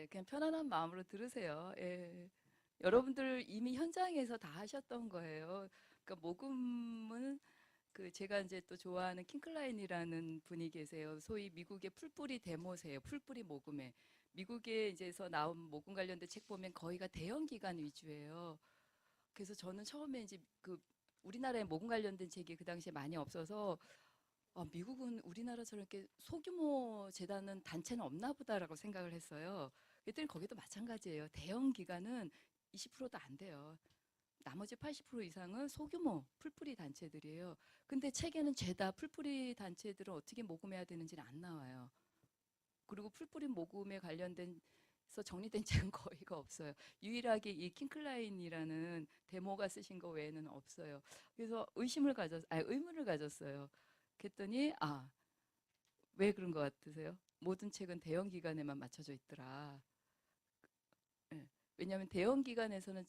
그냥 편안한 마음으로 들으세요. 예. 여러분들 이미 현장에서 다 하셨던 거예요. 그러니까 모금은 그 제가 이제 또 좋아하는 킹클라인이라는 분이 계세요. 소위 미국의 풀뿌리 데모세요. 풀뿌리 모금에. 미국에 이제서 나온 모금 관련된 책 보면 거의가 대형 기관 위주예요. 그래서 저는 처음에 이제 그 우리나라에 모금 관련된 책이 그 당시에 많이 없어서 미국은 우리나라처럼 이렇게 소규모 재단은 단체는 없나 보다라고 생각을 했어요. 그랬더니 거기도 마찬가지예요. 대형 기관은 20%도 안 돼요. 나머지 80% 이상은 소규모 풀뿌리 단체들이에요. 근데 책에는 죄다 풀뿌리 단체들은 어떻게 모금해야 되는지는 안 나와요. 그리고 풀뿌리 모금에 관련돼서 정리된 책은 거의가 없어요. 유일하게 이 킹클라인이라는 데모가 쓰신 거 외에는 없어요. 그래서 의문을 가졌어요. 그랬더니 왜 그런 것 같으세요? 모든 책은 대형 기관에만 맞춰져 있더라. 예. 왜냐하면 대형 기관에서는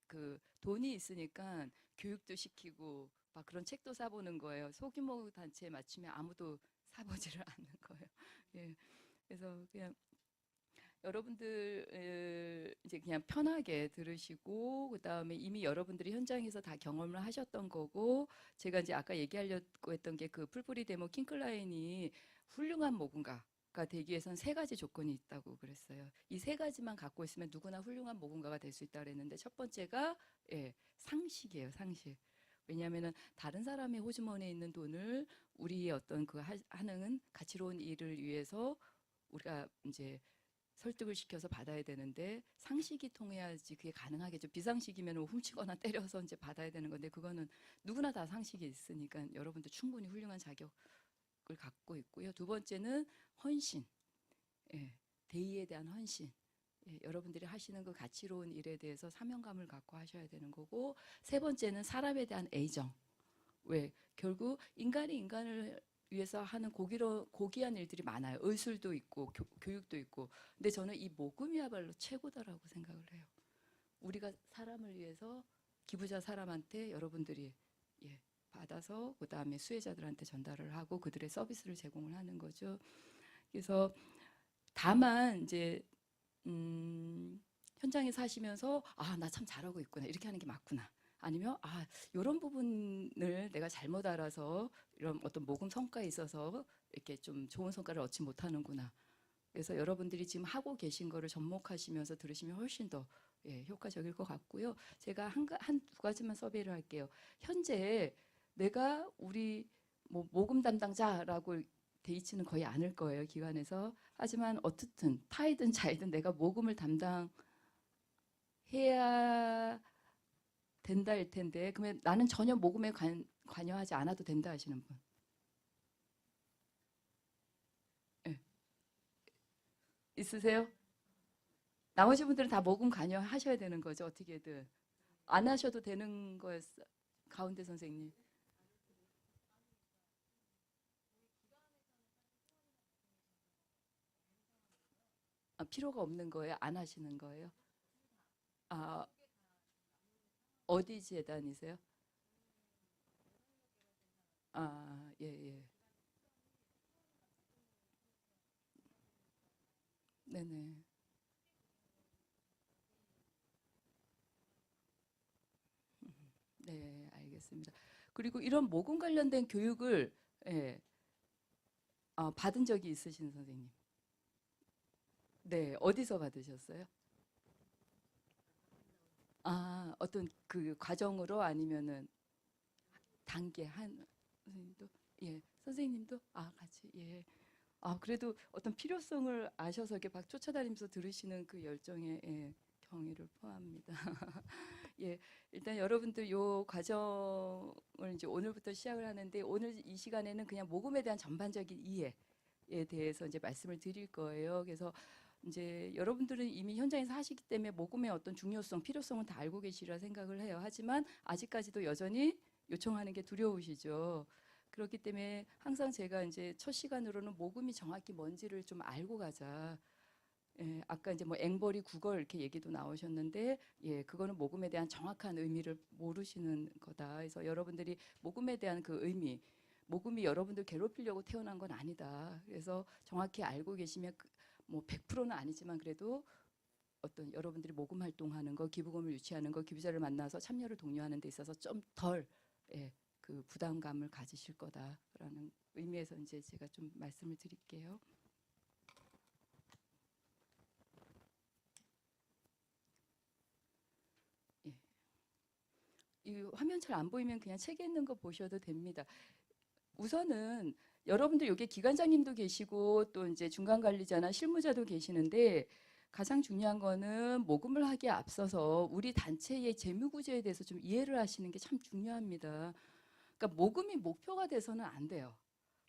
그 돈이 있으니까 교육도 시키고 막 그런 책도 사보는 거예요. 소규모 단체에 맞추면 아무도 사보지를 않는 거예요. 예. 그래서 그냥 여러분들 이제 그냥 편하게 들으시고 그다음에 이미 여러분들이 현장에서 다 경험을 하셨던 거고 제가 이제 아까 얘기하려고 했던 게 그 풀뿌리 데모 킹클라인이 훌륭한 모금가가 되기 위해선 세 가지 조건이 있다고 그랬어요. 이 세 가지만 갖고 있으면 누구나 훌륭한 모금가가 될 수 있다 그랬는데 첫 번째가 상식이에요, 상식. 왜냐하면은 다른 사람의 호주머니에 있는 돈을 우리의 어떤 그 하는 가치로운 일을 위해서 우리가 이제 설득을 시켜서 받아야 되는데 상식이 통해야지 그게 가능하겠죠. 비상식이면 훔치거나 때려서 이제 받아야 되는 건데 그거는 누구나 다 상식이 있으니까 여러분들 충분히 훌륭한 자격을 갖고 있고요. 두 번째는 헌신, 예, 대의에 대한 헌신. 예, 여러분들이 하시는 그 가치로운 일에 대해서 사명감을 갖고 하셔야 되는 거고 세 번째는 사람에 대한 애정. 왜? 결국 인간이 인간을 위해서 하는 고귀한 일들이 많아요. 의술도 있고 교육도 있고. 근데 저는 이 모금이야말로 최고다라고 생각을 해요. 우리가 사람을 위해서 기부자 사람한테 여러분들이 받아서 그다음에 수혜자들한테 전달을 하고 그들의 서비스를 제공을 하는 거죠. 그래서 다만 이제 현장에 사시면서 나 참 잘하고 있구나. 이렇게 하는 게 맞구나. 아니면 이런 부분을 내가 잘못 알아서 이런 어떤 모금 성과에 있어서 이렇게 좀 좋은 성과를 얻지 못하는구나. 그래서 여러분들이 지금 하고 계신 거를 접목하시면서 들으시면 훨씬 더 효과적일 것 같고요. 제가 한 두 가지만 서비를 할게요. 현재 내가 우리 뭐 모금 담당자라고 돼 있지는 거의 않을 거예요. 기관에서. 하지만 어떻든 타이든 자이든 내가 모금을 담당해야 된다일 텐데 그러면 나는 전혀 모금에 관여하지 않아도 된다 하시는 분. 예. 있으세요? 나머지 분들은 다 모금 관여하셔야 되는 거죠. 어떻게든. 안 하셔도 되는 거였어. 가운데 선생님. 필요가 없는 거예요? 안 하시는 거예요? 아, 어디 재단이세요? 예, 예. 네네. 네, 알겠습니다. 그리고 이런 모금 관련된 교육을 예, 받은 적이 있으신 선생님? 네, 어디서 받으셨어요? 어떤 그 과정으로 아니면은 단계 한 선생님도 선생님도 같이 그래도 어떤 필요성을 아셔서 이렇게 막 쫓아다니면서 들으시는 그 열정에 경의를 표합니다. 예, 일단 여러분들 요 과정을 이제 오늘부터 시작을 하는데 오늘 이 시간에는 그냥 모금에 대한 전반적인 이해에 대해서 이제 말씀을 드릴 거예요. 그래서 이제 여러분들은 이미 현장에서 하시기 때문에 모금의 어떤 중요성, 필요성은 다 알고 계시리라 생각을 해요. 하지만 아직까지도 여전히 요청하는 게 두려우시죠. 그렇기 때문에 항상 제가 이제 첫 시간으로는 모금이 정확히 뭔지를 좀 알고 가자. 아까 이제 뭐 앵벌이 국어 이렇게 얘기도 나오셨는데 그거는 모금에 대한 정확한 의미를 모르시는 거다. 그래서 여러분들이 모금에 대한 그 의미, 모금이 여러분들 괴롭히려고 태어난 건 아니다. 그래서 정확히 알고 계시면 뭐 100%는 아니지만 그래도 어떤 여러분들이 모금 활동하는 거, 기부금을 유치하는 거, 기부자를 만나서 참여를 독려하는 데 있어서 좀 덜 그 부담감을 가지실 거다라는 의미에서 이제 제가 좀 말씀을 드릴게요. 예. 이 화면 잘 안 보이면 그냥 책에 있는 거 보셔도 됩니다. 우선은 여러분들 여기 기관장님도 계시고 또 이제 중간 관리자나 실무자도 계시는데 가장 중요한 거는 모금을 하기에 앞서서 우리 단체의 재무 구조에 대해서 좀 이해를 하시는 게 참 중요합니다. 그러니까 모금이 목표가 돼서는 안 돼요.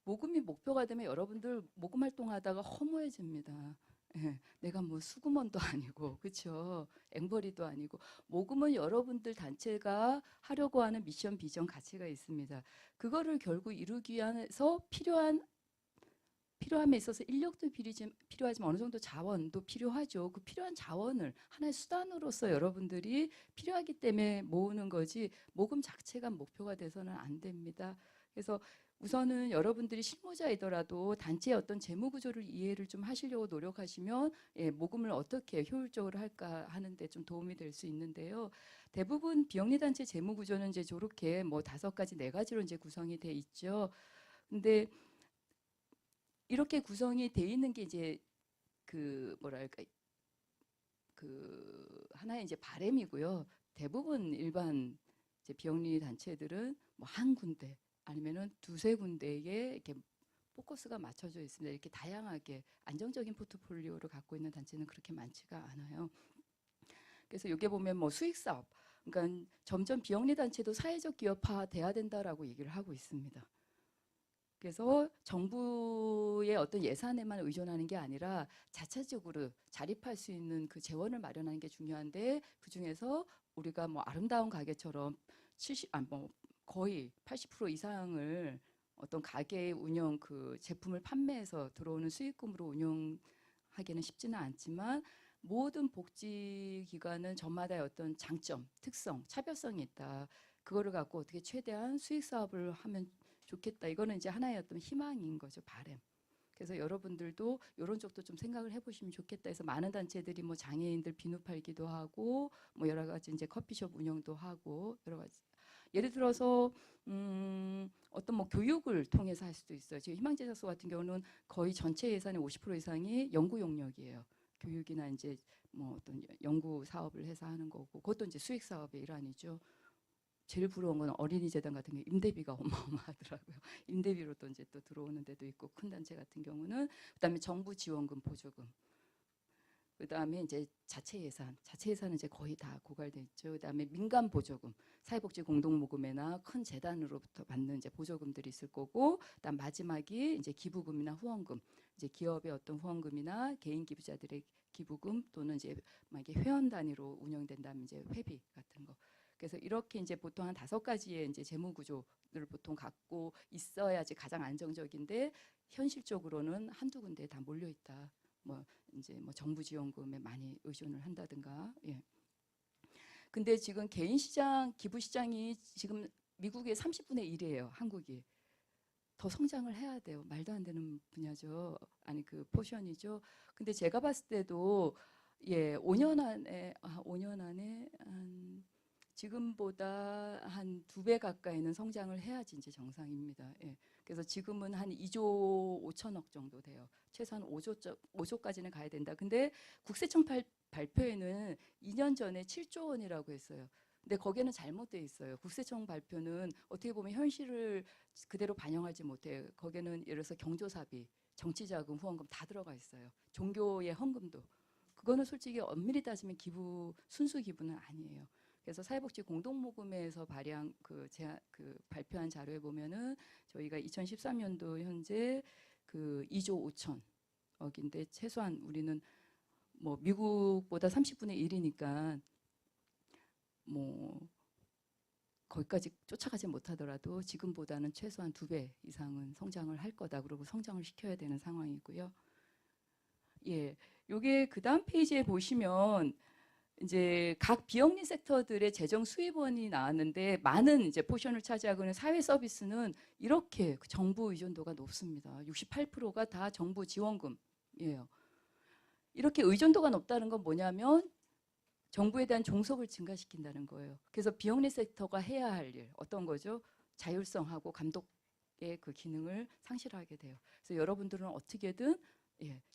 모금이 목표가 되면 여러분들 모금 활동하다가 허무해집니다. 예, 내가 뭐 수구먼도 아니고 그렇죠. 앵벌이도 아니고 모금은 여러분들 단체가 하려고 하는 미션, 비전, 가치가 있습니다. 그거를 결국 이루기 위해서 필요함에 있어서 인력도 필요하지만 어느 정도 자원도 필요하죠. 그 필요한 자원을 하나의 수단으로서 여러분들이 필요하기 때문에 모으는 거지 모금 자체가 목표가 돼서는 안 됩니다. 그래서 우선은 여러분들이 실무자이더라도 단체의 어떤 재무 구조를 이해를 좀 하시려고 노력하시면 모금을 어떻게 효율적으로 할까 하는데 좀 도움이 될 수 있는데요. 대부분 비영리 단체 재무 구조는 이제 저렇게 뭐 5가지, 4가지로 이제 구성이 돼 있죠. 근데 이렇게 구성이 돼 있는 게 이제 그 뭐랄까 그 하나의 이제 바램이고요. 대부분 일반 이제 비영리 단체들은 뭐 한 군데 아니면은 2~3군데에 이렇게 포커스가 맞춰져 있습니다. 이렇게 다양하게 안정적인 포트폴리오를 갖고 있는 단체는 그렇게 많지가 않아요. 그래서 여기 보면 뭐 수익 사업, 그러니까 점점 비영리 단체도 사회적 기업화 돼야 된다라고 얘기를 하고 있습니다. 그래서 정부의 어떤 예산에만 의존하는 게 아니라 자체적으로 자립할 수 있는 그 재원을 마련하는 게 중요한데 그 중에서 우리가 뭐 아름다운 가게처럼 뭐 거의 80% 이상을 어떤 가게의 운영 그 제품을 판매해서 들어오는 수익금으로 운영하기는 쉽지는 않지만 모든 복지기관은 저마다의 어떤 장점, 특성, 차별성이 있다. 그거를 갖고 어떻게 최대한 수익 사업을 하면 좋겠다. 이거는 이제 하나의 어떤 희망인 거죠. 바람. 그래서 여러분들도 이런 쪽도 좀 생각을 해보시면 좋겠다 해서 많은 단체들이 뭐 장애인들 비누 팔기도 하고 뭐 여러 가지 이제 커피숍 운영도 하고 여러 가지 예를 들어서 어떤 뭐 교육을 통해서 할 수도 있어요. 지금 희망제작소 같은 경우는 거의 전체 예산의 50% 이상이 연구 용역이에요. 교육이나 이제 뭐 어떤 연구 사업을 해서 하는 거고 그것도 이제 수익 사업의 일환이죠. 제일 부러운 건 어린이재단 같은 경우 임대비가 어마어마하더라고요. 임대비로 또 이제 또 들어오는 데도 있고 큰 단체 같은 경우는 그다음에 정부 지원금, 보조금. 그다음에 이제 자체 예산은 이제 거의 다 고갈돼 있죠. 그다음에 민간 보조금, 사회복지 공동모금회나 큰 재단으로부터 받는 이제 보조금들이 있을 거고, 그다음 마지막이 이제 기부금이나 후원금, 이제 기업의 어떤 후원금이나 개인 기부자들의 기부금 또는 이제 만약에 회원 단위로 운영된다면 이제 회비 같은 거. 그래서 이렇게 이제 보통 한 5가지의 이제 재무 구조를 보통 갖고 있어야지 가장 안정적인데 현실적으로는 한두 군데에 다 몰려 있다. 뭐 이제 뭐 정부 지원금에 많이 의존을 한다든가. 예. 근데 지금 개인 시장, 기부 시장이 지금 미국의 30분의 1이에요. 한국이. 더 성장을 해야 돼요. 말도 안 되는 분야죠. 아니 그 포션이죠. 근데 제가 봤을 때도 5년 안에 5년 안에 한 지금보다 한 2배 가까이는 성장을 해야지 이제 정상입니다. 예. 그래서 지금은 한 2조 5천억 정도 돼요. 최소한 5조까지는 가야 된다. 근데 국세청 발표에는 2년 전에 7조 원이라고 했어요. 근데 거기에는 잘못돼 있어요. 국세청 발표는 어떻게 보면 현실을 그대로 반영하지 못해요. 거기에는 예를 들어서 경조사비, 정치자금, 후원금 다 들어가 있어요. 종교의 헌금도. 그거는 솔직히 엄밀히 따지면 순수 기부는 아니에요. 그래서 사회복지 공동모금회에서 발행 그 발표한 자료에 보면은 저희가 2013년도 현재 그 2조 5천억인데 최소한 우리는 뭐 미국보다 30분의 1이니까 뭐 거기까지 쫓아가지 못하더라도 지금보다는 최소한 2배 이상은 성장을 할 거다. 그리고 성장을 시켜야 되는 상황이고요. 예, 요게 그 다음 페이지에 보시면 이제 각 비영리 섹터들의 재정 수입원이 나왔는데 많은 이제 포션을 차지하고 있는 사회 서비스는 이렇게 정부 의존도가 높습니다. 68%가 다 정부 지원금이에요. 이렇게 의존도가 높다는 건 뭐냐면 정부에 대한 종속을 증가시킨다는 거예요. 그래서 비영리 섹터가 해야 할 일, 어떤 거죠? 자율성하고 감독의 그 기능을 상실하게 돼요. 그래서 여러분들은 어떻게든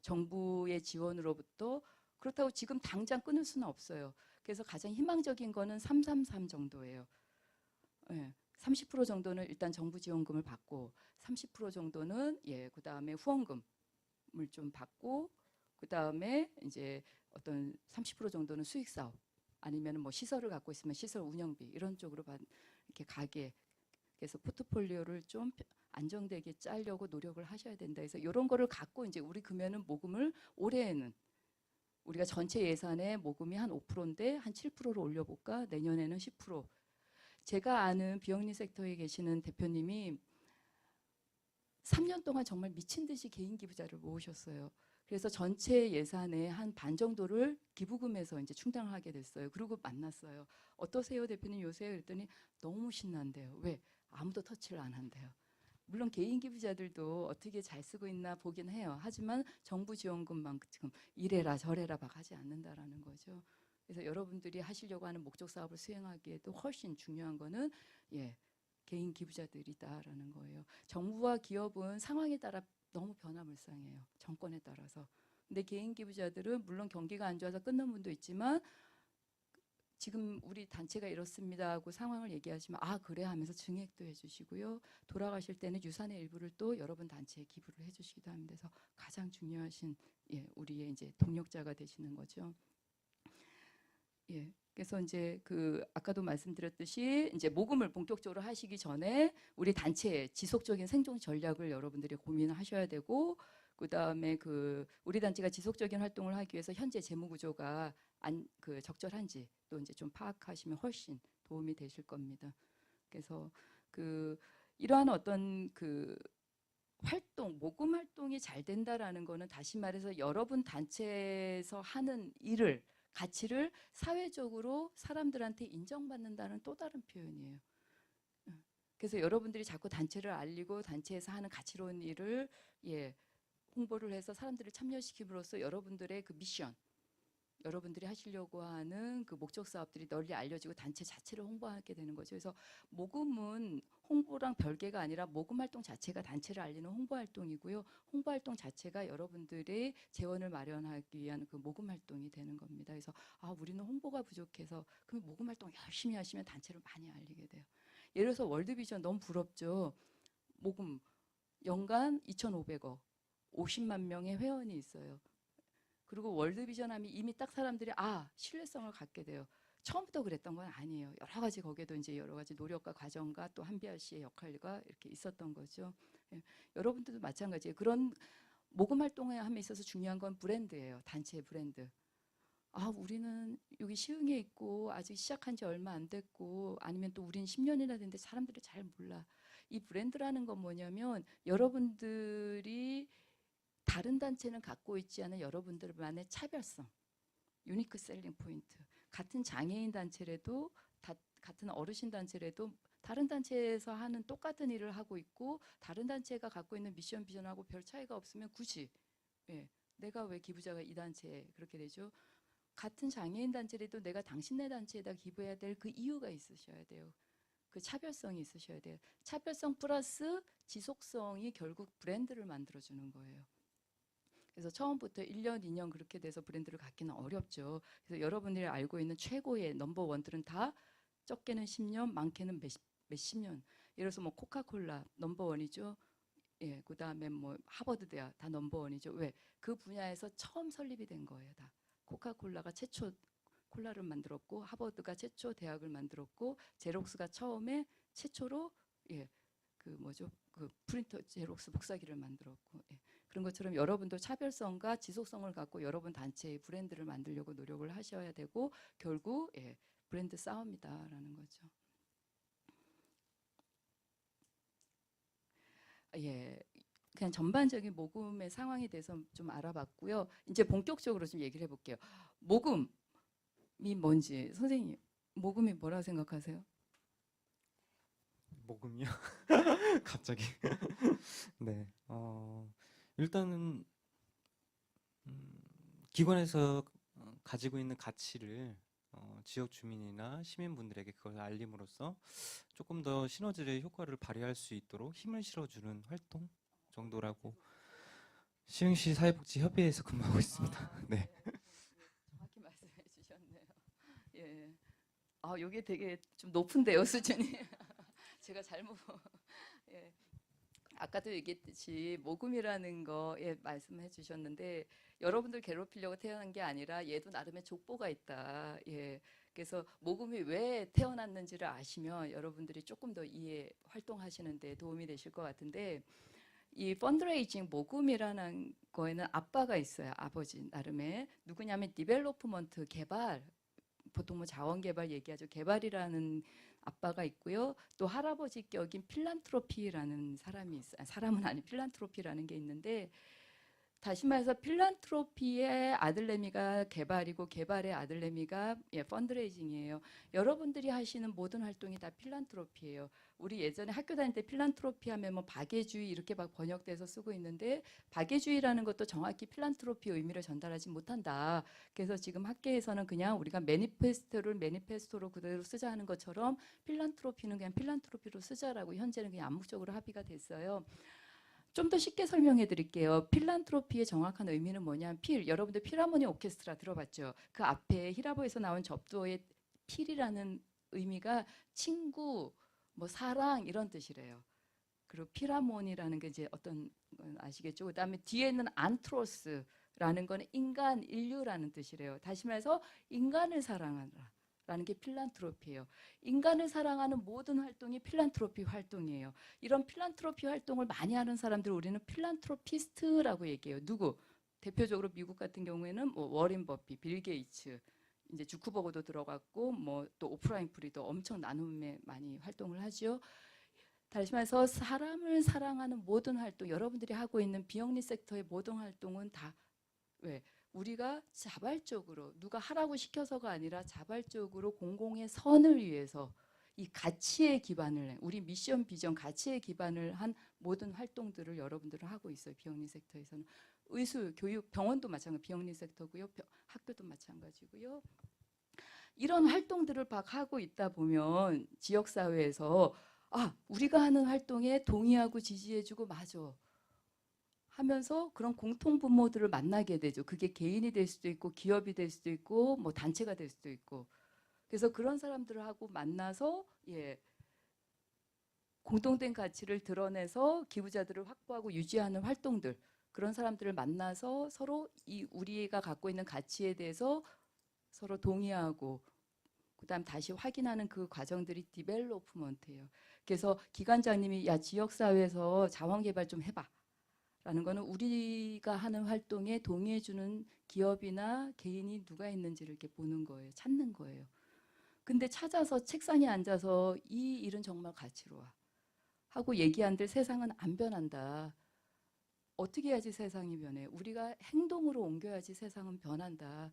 정부의 지원으로부터, 그렇다고 지금 당장 끊을 수는 없어요. 그래서 가장 희망적인 거는 333 정도예요. 30% 정도는 일단 정부 지원금을 받고 30% 정도는 그다음에 후원금을 좀 받고 그다음에 이제 어떤 30% 정도는 수익 사업 아니면 뭐 시설을 갖고 있으면 시설 운영비 이런 쪽으로 이렇게 가게, 그래서 포트폴리오를 좀 안정되게 짜려고 노력을 하셔야 된다. 그래서 이런 거를 갖고 이제 우리 그러면은 모금을 올해에는 우리가 전체 예산의 모금이 한 5%인데 한 7%로 올려볼까? 내년에는 10%. 제가 아는 비영리 섹터에 계시는 대표님이 3년 동안 정말 미친 듯이 개인 기부자를 모으셨어요. 그래서 전체 예산의 한 반 정도를 기부금에서 이제 충당을 하게 됐어요. 그리고 만났어요. 어떠세요, 대표님 요새? 그랬더니 너무 신난대요. 왜? 아무도 터치를 안 한대요. 물론 개인 기부자들도 어떻게 잘 쓰고 있나 보긴 해요. 하지만 정부 지원금만큼 이래라 저래라 막 하지 않는다라는 거죠. 그래서 여러분들이 하시려고 하는 목적 사업을 수행하기에도 훨씬 중요한 거는 개인 기부자들이다라는 거예요. 정부와 기업은 상황에 따라 너무 변화무쌍해요. 정권에 따라서. 근데 개인 기부자들은 물론 경기가 안 좋아서 끊는 분도 있지만 지금 우리 단체가 이렇습니다 하고 상황을 얘기하시면 아 그래 하면서 증액도 해주시고요. 돌아가실 때는 유산의 일부를 또 여러분 단체에 기부를 해주시기도 합니다. 그래서 가장 중요하신 우리의 이제 동력자가 되시는 거죠. 그래서 이제 그 아까도 말씀드렸듯이 이제 모금을 본격적으로 하시기 전에 우리 단체의 지속적인 생존 전략을 여러분들이 고민을 하셔야 되고, 그 다음에 그 우리 단체가 지속적인 활동을 하기 위해서 현재 재무 구조가 그 적절한지 또 이제 좀 파악하시면 훨씬 도움이 되실 겁니다. 그래서 그 이러한 어떤 그 활동, 모금 활동이 잘 된다라는 거는 다시 말해서 여러분 단체에서 하는 일을 가치를 사회적으로 사람들한테 인정받는다는 또 다른 표현이에요. 그래서 여러분들이 자꾸 단체를 알리고 단체에서 하는 가치로운 일을 홍보를 해서 사람들을 참여시킴으로써 여러분들의 그 미션, 여러분들이 하시려고 하는 그 목적 사업들이 널리 알려지고 단체 자체를 홍보하게 되는 거죠. 그래서 모금은 홍보랑 별개가 아니라 모금 활동 자체가 단체를 알리는 홍보 활동이고요. 홍보 활동 자체가 여러분들의 재원을 마련하기 위한 그 모금 활동이 되는 겁니다. 그래서 아 우리는 홍보가 부족해서 그럼 모금 활동 열심히 하시면 단체를 많이 알리게 돼요. 예를 들어서 월드비전 너무 부럽죠. 모금 연간 2,500억, 50만 명의 회원이 있어요. 그리고 월드비전 하면 이미 딱 사람들이 신뢰성을 갖게 돼요. 처음부터 그랬던 건 아니에요. 여러 가지 거기에도 이제 여러 가지 노력과 과정과 또 한비아 씨의 역할과 이렇게 있었던 거죠. 여러분들도 마찬가지예요. 그런 모금 활동에 함에 있어서 중요한 건 브랜드예요. 단체의 브랜드. 우리는 여기 시흥에 있고 아직 시작한 지 얼마 안 됐고 아니면 또 우리는 10년이나 됐는데 사람들이 잘 몰라. 이 브랜드라는 건 뭐냐면 여러분들이 다른 단체는 갖고 있지 않은 여러분들만의 차별성, 유니크 셀링 포인트. 같은 장애인 단체라도 같은 어르신 단체라도 다른 단체에서 하는 똑같은 일을 하고 있고 다른 단체가 갖고 있는 미션 비전하고 별 차이가 없으면 굳이 내가 왜 기부자가 이 단체에 그렇게 되죠? 같은 장애인 단체라도 내가 당신네 단체에다 기부해야 될 그 이유가 있으셔야 돼요. 그 차별성이 있으셔야 돼요. 차별성 플러스 지속성이 결국 브랜드를 만들어주는 거예요. 그래서 처음부터 1년, 2년 그렇게 돼서 브랜드를 갖기는 어렵죠. 그래서 여러분들이 알고 있는 최고의 넘버 원들은 다 적게는 10년, 많게는 몇십 년. 예를 들어서 뭐 코카콜라 넘버 원이죠. 그 다음에 뭐 하버드 대학 다 넘버 원이죠. 왜? 그 분야에서 처음 설립이 된 거예요. 다. 코카콜라가 최초 콜라를 만들었고 하버드가 최초 대학을 만들었고 제록스가 처음에 최초로 그 뭐죠? 그 프린터 제록스 복사기를 만들었고 그런 것처럼 여러분도 차별성과 지속성을 갖고 여러분 단체의 브랜드를 만들려고 노력을 하셔야 되고 결국 브랜드 싸움이다라는 거죠. 그냥 전반적인 모금의 상황에 대해서 좀 알아봤고요. 이제 본격적으로 좀 얘기를 해볼게요. 모금이 뭔지 선생님 모금이 뭐라고 생각하세요? 모금이요? 갑자기. 네. 일단은 기관에서 가지고 있는 가치를 지역 주민이나 시민분들에게 그걸 알림으로써 조금 더 시너지의 효과를 발휘할 수 있도록 힘을 실어주는 활동 정도라고 시흥시 사회복지협의회에서 근무하고 있습니다. 네. 정확히 말씀해 주셨네요. 예. 아, 요게 되게 좀 높은데요, 수준이. 제가 잘못. 예. 아까도 얘기했듯이 모금이라는 거에 말씀해 주셨는데 여러분들 괴롭히려고 태어난 게 아니라 얘도 나름의 족보가 있다. 예. 그래서 모금이 왜 태어났는지를 아시면 여러분들이 조금 더 이해 활동하시는 데 도움이 되실 것 같은데 이 펀드레이징 모금이라는 거에는 아빠가 있어요. 아버지 나름의 누구냐면 디벨로프먼트 개발 보통 뭐 자원 개발 얘기하죠. 개발이라는 아빠가 있고요. 또 할아버지 격인 필란트로피라는 사람이 있어요. 사람은 아니 필란트로피라는 게 있는데 다시 말해서 필란트로피의 아들내미가 개발이고 개발의 아들내미가 펀드레이징이에요. 여러분들이 하시는 모든 활동이 다 필란트로피예요. 우리 예전에 학교 다닐 때 필란트로피 하면 뭐 박애주의 이렇게 막 번역돼서 쓰고 있는데 박애주의라는 것도 정확히 필란트로피 의미를 전달하지 못한다. 그래서 지금 학계에서는 그냥 우리가 매니페스토를 매니페스토로 그대로 쓰자 하는 것처럼 필란트로피는 그냥 필란트로피로 쓰자라고 현재는 그냥 암묵적으로 합의가 됐어요. 좀 더 쉽게 설명해 드릴게요. 필란트로피의 정확한 의미는 뭐냐면 여러분들 필하모니 오케스트라 들어봤죠? 그 앞에 히라보에서 나온 접두어의 필이라는 의미가 친구, 뭐 사랑 이런 뜻이래요. 그리고 필하모니라는 게 이제 어떤 건 아시겠죠? 그다음에 뒤에는 안트로스라는 거는 인간, 인류라는 뜻이래요. 다시 말해서 인간을 사랑하라. 라는 게 필란트로피예요. 인간을 사랑하는 모든 활동이 필란트로피 활동이에요. 이런 필란트로피 활동을 많이 하는 사람들 우리는 필란트로피스트라고 얘기해요. 누구? 대표적으로 미국 같은 경우에는 뭐 워렌 버핏, 빌 게이츠, 이제 주크버그도 들어갔고 뭐 또 오프라 윈프리도 엄청 나눔에 많이 활동을 하죠. 다시 말해서 사람을 사랑하는 모든 활동, 여러분들이 하고 있는 비영리 섹터의 모든 활동은 다 왜? 우리가 자발적으로 누가 하라고 시켜서가 아니라 자발적으로 공공의 선을 위해서 이 가치에 기반을 해 우리 미션 비전 가치에 기반을 한 모든 활동들을 여러분들은 하고 있어요. 비영리 섹터에서는 의술, 교육, 병원도 마찬가지 비영리 섹터고요. 학교도 마찬가지고요. 이런 활동들을 막 하고 있다 보면 지역 사회에서 우리가 하는 활동에 동의하고 지지해주고 맞아. 하면서 그런 공통 분모들을 만나게 되죠. 그게 개인이 될 수도 있고 기업이 될 수도 있고 뭐 단체가 될 수도 있고. 그래서 그런 사람들하고 만나서 공동된 가치를 드러내서 기부자들을 확보하고 유지하는 활동들. 그런 사람들을 만나서 서로 우리가 갖고 있는 가치에 대해서 서로 동의하고 그다음 다시 확인하는 그 과정들이 디벨로프먼트예요. 그래서 기관장님이 야 지역사회에서 자원개발 좀 해봐. 라는 거는 우리가 하는 활동에 동의해주는 기업이나 개인이 누가 있는지를 이렇게 보는 거예요. 찾는 거예요. 근데 찾아서 책상에 앉아서 이 일은 정말 가치로워 하고 얘기한들 세상은 안 변한다. 어떻게 해야지 세상이 변해? 우리가 행동으로 옮겨야지 세상은 변한다.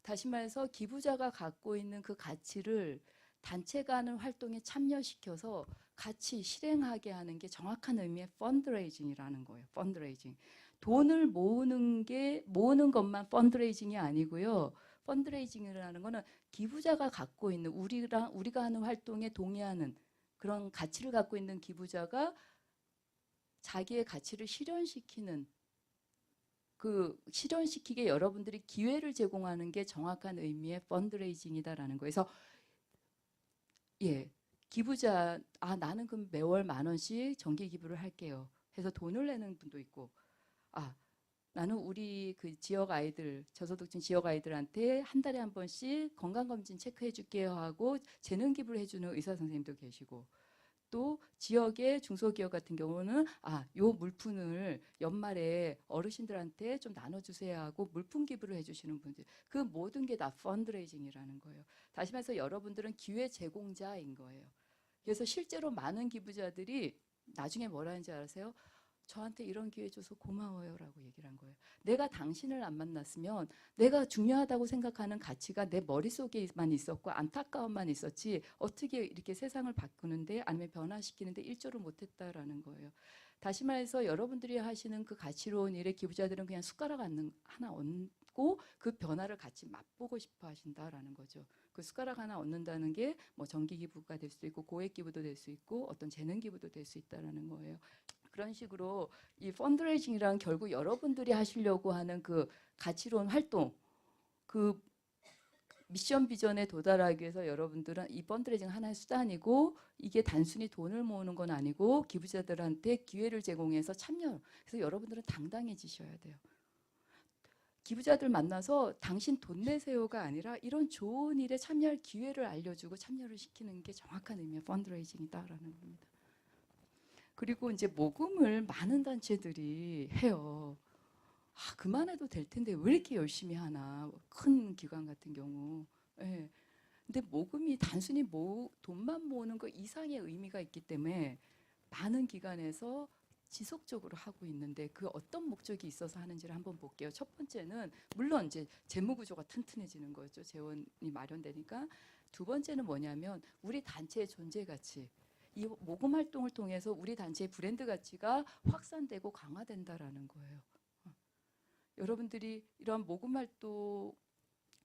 다시 말해서 기부자가 갖고 있는 그 가치를 단체가 하는 활동에 참여시켜서 같이 실행하게 하는 게 정확한 의미의 펀드레이징이라는 거예요. 펀드레이징. 돈을 모으는 것만 펀드레이징이 아니고요. 펀드레이징이라는 거는 기부자가 갖고 있는 우리가 하는 활동에 동의하는 그런 가치를 갖고 있는 기부자가 자기의 가치를 실현시키는 그 실현시키게 여러분들이 기회를 제공하는 게 정확한 의미의 펀드레이징이다라는 거예요. 그래서 기부자 나는 그럼 매월 10,000원씩 정기 기부를 할게요. 해서 돈을 내는 분도 있고 나는 우리 그 지역 아이들 저소득층 지역 아이들한테 한 달에 한 번씩 건강검진 체크해 줄게요 하고 재능 기부를 해주는 의사 선생님도 계시고 또 지역의 중소기업 같은 경우는 요 물품을 연말에 어르신들한테 좀 나눠주세요 하고 물품 기부를 해주시는 분들 그 모든 게 다 펀드레이징이라는 거예요. 다시 말해서 여러분들은 기회 제공자인 거예요. 그래서 실제로 많은 기부자들이 나중에 뭐라 하는지 아세요? 저한테 이런 기회 줘서 고마워요 라고 얘기를 한 거예요. 내가 당신을 안 만났으면 내가 중요하다고 생각하는 가치가 내 머릿속에만 있었고 안타까움만 있었지 어떻게 이렇게 세상을 바꾸는데 아니면 변화시키는데 일조를 못했다라는 거예요. 다시 말해서 여러분들이 하시는 그 가치로운 일에 기부자들은 그냥 숟가락 하나 얹고 받고 그 변화를 같이 맛보고 싶어 하신다라는 거죠. 그 숟가락 하나 얻는다는 게 뭐 정기 기부가 될 수도 있고 고액 기부도 될 수 있고 어떤 재능 기부도 될 수 있다라는 거예요. 그런 식으로 이 펀드레이징이란 결국 여러분들이 하시려고 하는 그 가치로운 활동, 그 미션 비전에 도달하기 위해서 여러분들은 이 펀드레이징 하나의 수단이고 이게 단순히 돈을 모으는 건 아니고 기부자들한테 기회를 제공해서 참여. 그래서 여러분들은 당당해지셔야 돼요. 기부자들 만나서 당신 돈 내세요가 아니라 이런 좋은 일에 참여할 기회를 알려주고 참여를 시키는 게 정확한 의미의 펀드레이징이다라는 겁니다. 그리고 이제 모금을 많은 단체들이 해요. 아, 그만해도 될 텐데 왜 이렇게 열심히 하나? 큰 기관 같은 경우. 예. 근데 모금이 단순히 돈만 모으는 것 이상의 의미가 있기 때문에 많은 기관에서 지속적으로 하고 있는데 그 어떤 목적이 있어서 하는지를 한번 볼게요. 첫 번째는 물론 이제 재무 구조가 튼튼해지는 거죠. 재원이 마련되니까. 두 번째는 뭐냐면 우리 단체의 존재 가치. 이 모금 활동을 통해서 우리 단체의 브랜드 가치가 확산되고 강화된다라는 거예요. 여러분들이 이런 모금 활동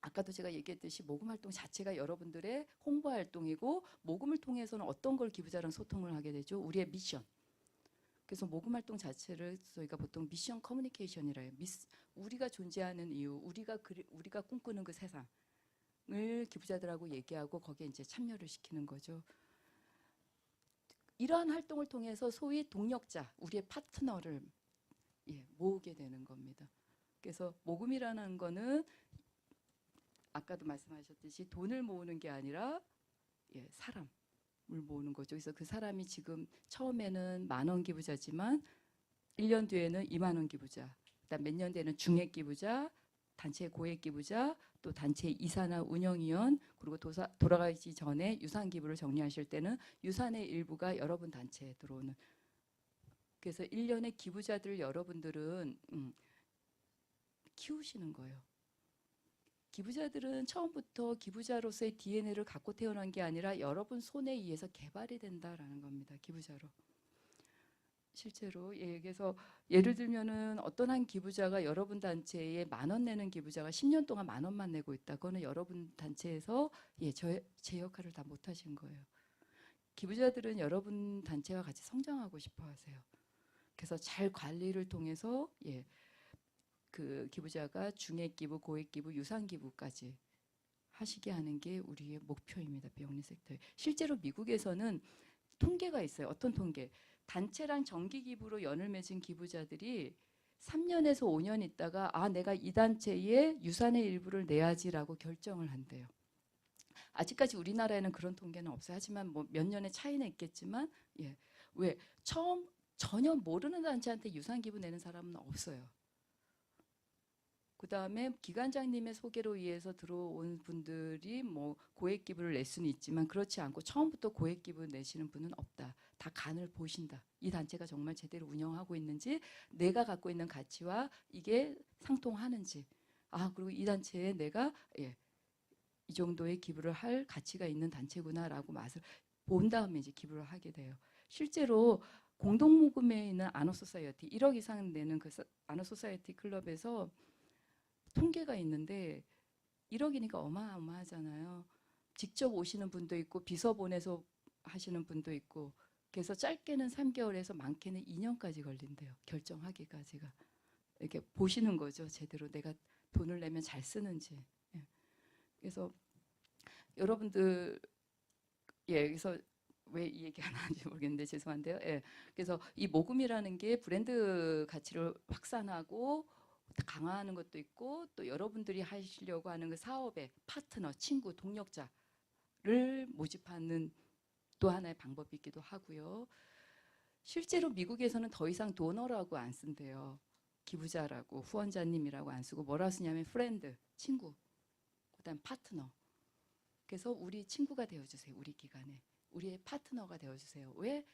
아까도 제가 얘기했듯이 모금 활동 자체가 여러분들의 홍보 활동이고 모금을 통해서는 어떤 걸 기부자랑 소통을 하게 되죠? 우리의 미션. 그래서 모금 활동 자체를 저희가 보통 미션 커뮤니케이션이라 해요. 우리가 존재하는 이유, 우리가 꿈꾸는 그 세상을 기부자들하고 얘기하고 거기에 이제 참여를 시키는 거죠. 이러한 활동을 통해서 소위 동력자, 우리의 파트너를 모으게 되는 겁니다. 그래서 모금이라는 거는 아까도 말씀하셨듯이 돈을 모으는 게 아니라 사람을 모으는 거죠. 그래서 그 사람이 지금 처음에는 10,000원 기부자지만 1년 뒤에는 20,000원 기부자, 그다음 몇 년 뒤에는 중액 기부자, 단체 고액 기부자, 또 단체 이사나 운영위원, 그리고 돌아가기 전에 유산 기부를 정리하실 때는 유산의 일부가 여러분 단체에 들어오는. 그래서 1년의 기부자들을 여러분들은 키우시는 거예요. 기부자들은 처음부터 기부자로서의 DNA를 갖고 태어난 게 아니라 여러분 손에 의해서 개발이 된다라는 겁니다. 기부자로. 실제로 그래서 예를 들면은 어떤 한 기부자가 여러분 단체에 10,000원 내는 기부자가 10년 동안 10,000원만 내고 있다. 그거는 여러분 단체에서 제 역할을 다 못하신 거예요. 기부자들은 여러분 단체와 같이 성장하고 싶어 하세요. 그래서 잘 관리를 통해서 그 기부자가 중액 기부, 고액 기부, 유산 기부까지 하시게 하는 게 우리의 목표입니다. 비영리 섹터에. 실제로 미국에서는 통계가 있어요. 어떤 통계? 단체랑 정기 기부로 연을 맺은 기부자들이 3년에서 5년 있다가 내가 이 단체에 유산의 일부를 내야지라고 결정을 한대요. 아직까지 우리나라에는 그런 통계는 없어요. 하지만 뭐 몇 년의 차이는 있겠지만 왜 처음 전혀 모르는 단체한테 유산 기부 내는 사람은 없어요. 그 다음에 기관장님의 소개로 의해서 들어온 분들이 뭐 고액 기부를 낼 수는 있지만 그렇지 않고 처음부터 고액 기부 내시는 분은 없다. 다 간을 보신다. 이 단체가 정말 제대로 운영하고 있는지, 내가 갖고 있는 가치와 이게 상통하는지. 그리고 이 단체에 내가 이 정도의 기부를 할 가치가 있는 단체구나라고 맛을 본 다음에 이제 기부를 하게 돼요. 실제로 공동모금에 있는 아너소사이어티 1억 이상 내는 그 아너소사이어티 클럽에서 통계가 있는데 1억이니까 어마어마하잖아요. 직접 오시는 분도 있고 비서 보내서 하시는 분도 있고, 그래서 짧게는 3개월에서 많게는 2년까지 걸린대요. 결정하기까지가. 이렇게 보시는 거죠. 제대로 내가 돈을 내면 잘 쓰는지. 그래서 여러분들 그래서 왜 이 얘기 안 하는지 모르겠는데 죄송한데요. 그래서 이 모금이라는 게 브랜드 가치를 확산하고 강화하는 것도 있고, 또 여러분들이 하시려고 하는 그 사업의 파트너, 친구, 동력자를 모집하는 또 하나의 방법이기도 하고요. 실제로 미국에서는 더 이상 도너라고 안 쓴대요. 기부자라고, 후원자님이라고 안 쓰고 뭐라 쓰냐면 프렌드, 친구, 그다음 파트너. 그래서 우리 친구가 되어주세요. 우리 기관에. 우리의 파트너가 되어주세요. 왜?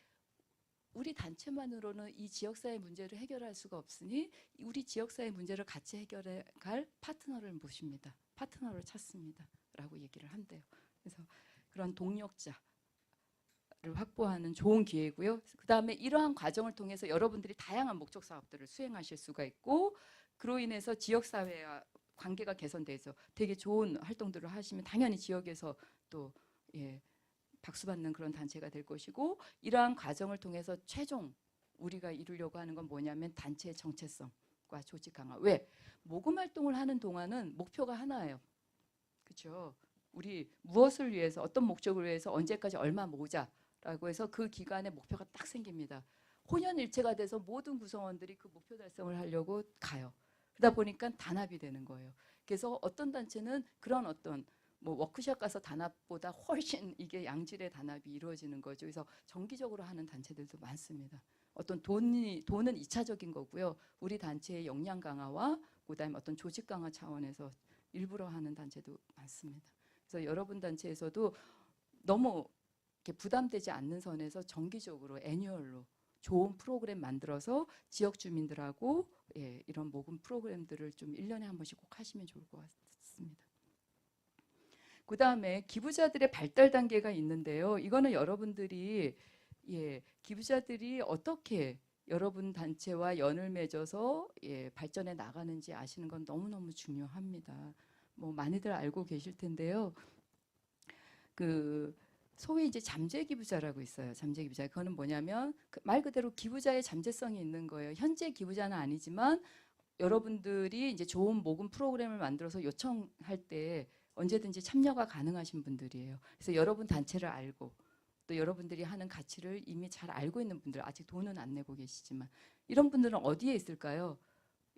우리 단체만으로는 이 지역사회 문제를 해결할 수가 없으니 우리 지역사회 문제를 같이 해결해 갈 파트너를 모십니다. 파트너를 찾습니다. 라고 얘기를 한대요. 그래서 그런 동력자를 확보하는 좋은 기회고요. 그 다음에 이러한 과정을 통해서 여러분들이 다양한 목적 사업들을 수행하실 수가 있고, 그로 인해서 지역사회와 관계가 개선돼서 되게 좋은 활동들을 하시면 당연히 지역에서 또 예, 박수 받는 그런 단체가 될 것이고, 이러한 과정을 통해서 최종 우리가 이루려고 하는 건 뭐냐면 단체의 정체성과 조직 강화. 왜? 모금 활동을 하는 동안은 목표가 하나예요. 그렇죠? 우리 무엇을 위해서, 어떤 목적을 위해서 언제까지 얼마 모으자라고 해서 그 기간에 목표가 딱 생깁니다. 혼연일체가 돼서 모든 구성원들이 그 목표 달성을 하려고 가요. 그러다 보니까 단합이 되는 거예요. 그래서 어떤 단체는 그런 어떤 뭐 워크숍 가서 단합보다 훨씬 이게 양질의 단합이 이루어지는 거죠. 그래서 정기적으로 하는 단체들도 많습니다. 어떤 돈은 2차적인 거고요. 우리 단체의 역량 강화와 그다음에 어떤 조직 강화 차원에서 일부러 하는 단체도 많습니다. 그래서 여러분 단체에서도 너무 이렇게 부담되지 않는 선에서 정기적으로 애뉴얼로 좋은 프로그램 만들어서 지역 주민들하고 예, 이런 모금 프로그램들을 좀 1년에 한 번씩 꼭 하시면 좋을 것 같습니다. 그 다음에 기부자들의 발달 단계가 있는데요. 이거는 여러분들이 예, 기부자들이 어떻게 여러분 단체와 연을 맺어서 예, 발전해 나가는지 아시는 건 너무너무 중요합니다. 뭐 많이들 알고 계실 텐데요. 그 소위 이제 잠재 기부자라고 있어요. 잠재 기부자. 그거는 뭐냐면 말 그대로 기부자의 잠재성이 있는 거예요. 현재 기부자는 아니지만 여러분들이 이제 좋은 모금 프로그램을 만들어서 요청할 때 언제든지 참여가 가능하신 분들이에요. 그래서 여러분 단체를 알고 또 여러분들이 하는 가치를 이미 잘 알고 있는 분들, 아직 돈은 안 내고 계시지만 이런 분들은 어디에 있을까요?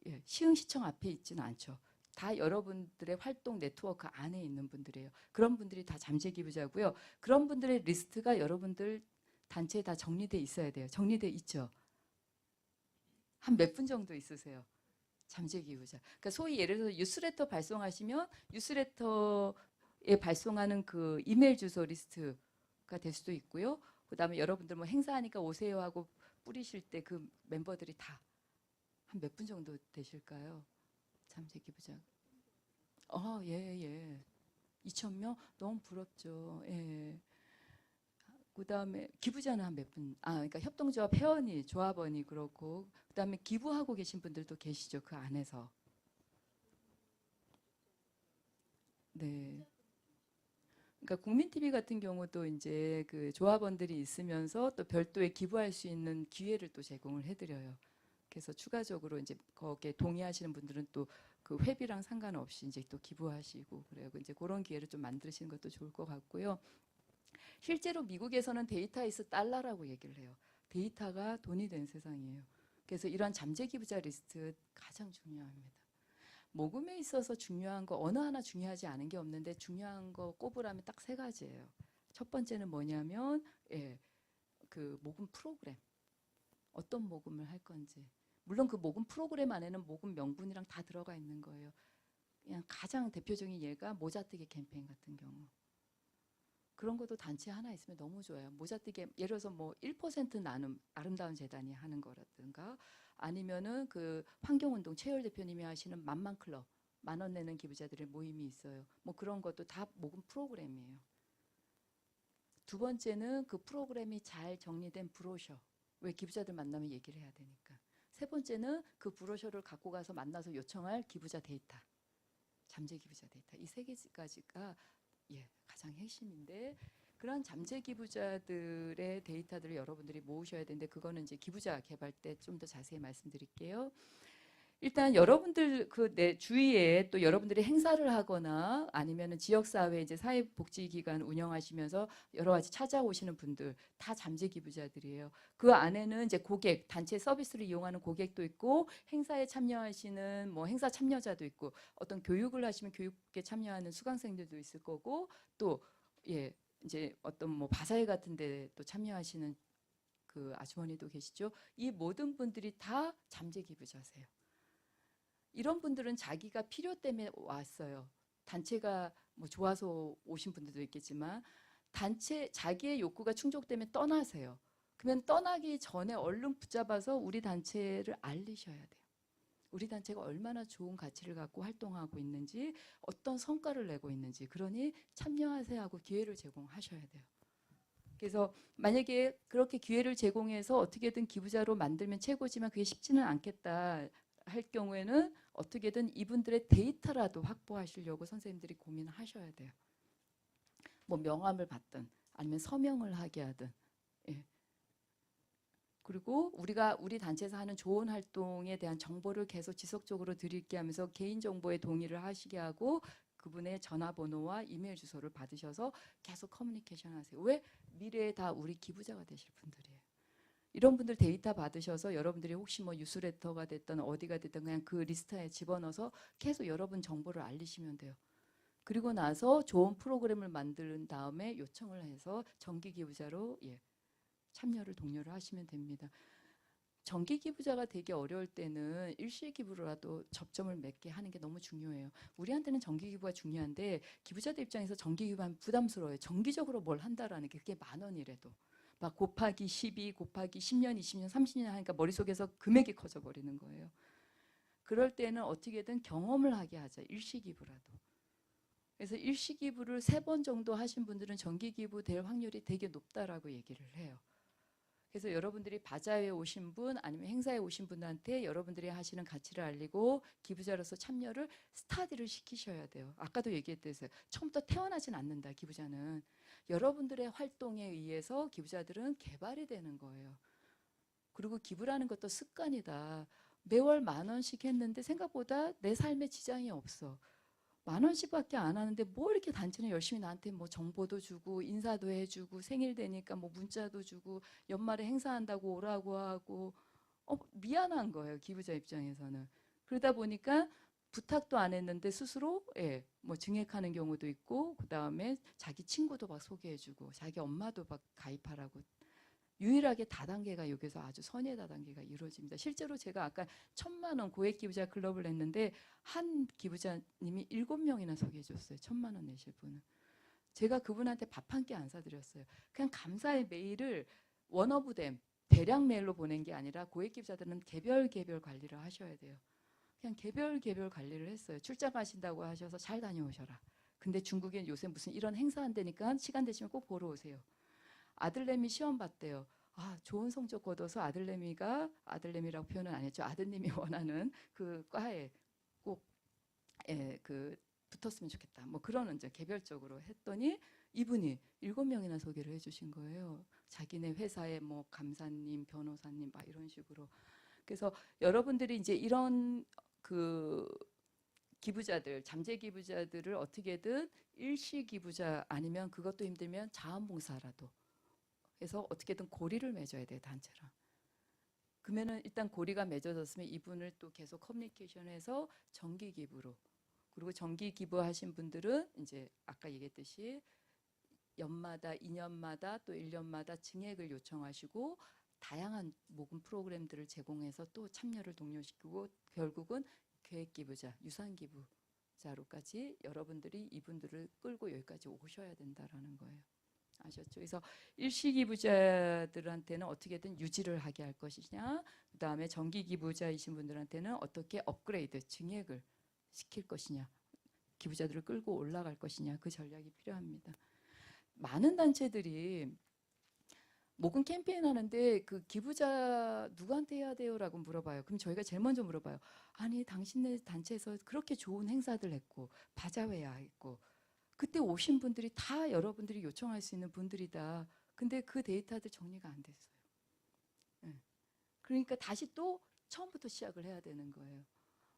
예, 시흥시청 앞에 있지는 않죠. 다 여러분들의 활동 네트워크 안에 있는 분들이에요. 그런 분들이 다 잠재 기부자고요. 그런 분들의 리스트가 여러분들 단체에 다 정리돼 있어야 돼요. 정리돼 있죠. 한 몇 분 정도 있으세요? 잠재 기부자. 그러니까 소위 예를 들어서 뉴스레터 발송하시면 뉴스레터에 발송하는 그 이메일 주소 리스트가 될 수도 있고요. 그다음에 여러분들 뭐 행사하니까 오세요 하고 뿌리실 때 그 멤버들이 다 한 몇 분 정도 되실까요? 잠재 기부자. 예, 예. 2,000명? 너무 부럽죠. 예. 그다음에 기부자는 한 몇 분? 그러니까 협동조합 회원이, 조합원이 그렇고 그다음에 기부하고 계신 분들도 계시죠. 그 안에서. 네. 그러니까 국민TV 같은 경우도 이제 그 조합원들이 있으면서 또 별도의 기부할 수 있는 기회를 또 제공을 해드려요. 그래서 추가적으로 이제 거기에 동의하시는 분들은 또 그 회비랑 상관없이 이제 또 기부하시고 그래요. 이제 그런 기회를 좀 만드시는 것도 좋을 것 같고요. 실제로 미국에서는 데이터 이스 달러라고 얘기를 해요. 데이터가 돈이 된 세상이에요. 그래서 이러한 잠재 기부자 리스트 가장 중요합니다. 모금에 있어서 중요한 거 어느 하나 중요하지 않은 게 없는데 중요한 거 꼽으라면 딱 세 가지예요. 첫 번째는 뭐냐면 예, 그 모금 프로그램. 어떤 모금을 할 건지. 물론 그 모금 프로그램 안에는 모금 명분이랑 다 들어가 있는 거예요. 그냥 가장 대표적인 예가 모자뜨기 캠페인 같은 경우. 그런 것도 단체 하나 있으면 너무 좋아요. 모자뜨기 예를 들어서 뭐 1% 나눔 아름다운 재단이 하는 거라든가 아니면은 그 환경운동 최열 대표님이 하시는 만만 클럽 10,000원 내는 기부자들의 모임이 있어요. 뭐 그런 것도 다 모금 프로그램이에요. 두 번째는 그 프로그램이 잘 정리된 브로셔. 왜 기부자들 만나면 얘기를 해야 되니까. 세 번째는 그 브로셔를 갖고 가서 만나서 요청할 기부자 데이터. 잠재 기부자 데이터. 이 세 가지가 예, 가장 핵심인데 그런 잠재 기부자들의 데이터들을 여러분들이 모으셔야 되는데 그거는 이제 기부자 개발 때 좀 더 자세히 말씀드릴게요. 일단 여러분들 그 내 주위에 또 여러분들이 행사를 하거나 아니면은 지역사회 이제 사회복지기관 운영하시면서 여러 가지 찾아오시는 분들 다 잠재 기부자들이에요. 그 안에는 이제 고객, 단체 서비스를 이용하는 고객도 있고 행사에 참여하시는 뭐 행사 참여자도 있고 어떤 교육을 하시면 교육에 참여하는 수강생들도 있을 거고 또 예, 이제 어떤 뭐 바사회 같은 데 또 참여하시는 그 아주머니도 계시죠. 이 모든 분들이 다 잠재 기부자세요. 이런 분들은 자기가 필요 때문에 왔어요. 단체가 뭐 좋아서 오신 분들도 있겠지만 단체 자기의 욕구가 충족되면 떠나세요. 그러면 떠나기 전에 얼른 붙잡아서 우리 단체를 알리셔야 돼요. 우리 단체가 얼마나 좋은 가치를 갖고 활동하고 있는지 어떤 성과를 내고 있는지 그러니 참여하세요 하고 기회를 제공하셔야 돼요. 그래서 만약에 그렇게 기회를 제공해서 어떻게든 기부자로 만들면 최고지만 그게 쉽지는 않겠다. 할 경우에는 어떻게든 이분들의 데이터라도 확보하시려고 선생님들이 고민하셔야 돼요. 뭐 명함을 받든 아니면 서명을 하게 하든. 예. 그리고 우리가 우리 단체에서 하는 좋은 활동에 대한 정보를 계속 지속적으로 드릴게 하면서 개인정보에 동의를 하시게 하고 그분의 전화번호와 이메일 주소를 받으셔서 계속 커뮤니케이션 하세요. 왜? 미래에 다 우리 기부자가 되실 분들이에요. 이런 분들 데이터 받으셔서 여러분들이 혹시 뭐 뉴스레터가 됐든 어디가 됐든 그냥 그 리스트에 집어넣어서 계속 여러분 정보를 알리시면 돼요. 그리고 나서 좋은 프로그램을 만든 다음에 요청을 해서 정기 기부자로 참여를 독려를 하시면 됩니다. 정기 기부자가 되기 어려울 때는 일시 기부로라도 접점을 맺게 하는 게 너무 중요해요. 우리한테는 정기 기부가 중요한데 기부자들 입장에서 정기 기부하면 부담스러워요. 정기적으로 뭘 한다라는 게 그게 10,000원이래도. 막 곱하기 12, 곱하기 10년, 20년, 30년 하니까 머릿속에서 금액이 커져 버리는 거예요. 그럴 때는 어떻게든 경험을 하게 하자. 일시 기부라도. 그래서 일시 기부를 3번 정도 하신 분들은 정기 기부 될 확률이 되게 높다라고 얘기를 해요. 그래서 여러분들이 바자회에 오신 분 아니면 행사에 오신 분한테 여러분들이 하시는 가치를 알리고 기부자로서 참여를 스타디를 시키셔야 돼요. 아까도 얘기했듯이 처음부터 태어나진 않는다. 기부자는 여러분들의 활동에 의해서 기부자들은 개발이 되는 거예요. 그리고 기부라는 것도 습관이다. 매월 10,000원씩 했는데 생각보다 내 삶에 지장이 없어. 10,000원씩밖에 안 하는데 뭐 이렇게 단체는 열심히 나한테 뭐 정보도 주고 인사도 해주고 생일 되니까 뭐 문자도 주고 연말에 행사한다고 오라고 하고 미안한 거예요. 기부자 입장에서는. 그러다 보니까 부탁도 안 했는데 스스로 뭐 증액하는 경우도 있고 그 다음에 자기 친구도 막 소개해주고 자기 엄마도 막 가입하라고 유일하게 다단계가 여기서 아주 선의 다단계가 이루어집니다. 실제로 제가 아까 1,000,000원 고액 기부자 클럽을 했는데 한 기부자님이 7명이나 소개해 줬어요. 1,000,000원 내실 분은. 제가 그분한테 밥 한 끼 안 사드렸어요. 그냥 감사의 메일을 원어브댐 대량 메일로 보낸 게 아니라 고액 기부자들은 개별 관리를 하셔야 돼요. 그냥 개별 관리를 했어요. 출장 가신다고 하셔서 잘 다녀오셔라. 근데 중국엔 요새 무슨 이런 행사 한다니까 시간 되시면 꼭 보러 오세요. 아들내미 시험 봤대요. 좋은 성적 거둬서 아들내미라고 표현은 안 했죠. 아드님이 원하는 그 과에 꼭 붙었으면 좋겠다. 뭐 그런 이제 개별적으로 했더니 이분이 7명이나 소개를 해주신 거예요. 자기네 회사에 뭐 감사님, 변호사님 막 이런 식으로. 그래서 여러분들이 이제 이런 그 기부자들, 잠재 기부자들을 어떻게든 일시 기부자 아니면 그것도 힘들면 자원봉사라도 해서 어떻게든 고리를 맺어야 돼요, 단체랑. 그러면은 일단 고리가 맺어졌으면 이분을 또 계속 커뮤니케이션해서 정기 기부로. 그리고 정기 기부하신 분들은 이제 아까 얘기했듯이 연마다 2년마다 또 1년마다 증액을 요청하시고 다양한 모금 프로그램들을 제공해서 또 참여를 독려시키고 결국은 계획 기부자, 유산 기부자로까지 여러분들이 이분들을 끌고 여기까지 오셔야 된다라는 거예요. 아셨죠? 그래서 일시 기부자들한테는 어떻게든 유지를 하게 할 것이냐, 그 다음에 정기 기부자이신 분들한테는 어떻게 업그레이드, 증액을 시킬 것이냐, 기부자들을 끌고 올라갈 것이냐, 그 전략이 필요합니다. 많은 단체들이 모금 캠페인 하는데 그 기부자 누구한테 해야 돼요라고 물어봐요. 그럼 저희가 제일 먼저 물어봐요. 아니 당신네 단체에서 그렇게 좋은 행사들 했고 바자회야 했고 그때 오신 분들이 다 여러분들이 요청할 수 있는 분들이다. 근데 그 데이터들 정리가 안 됐어요. 네. 그러니까 다시 또 처음부터 시작을 해야 되는 거예요.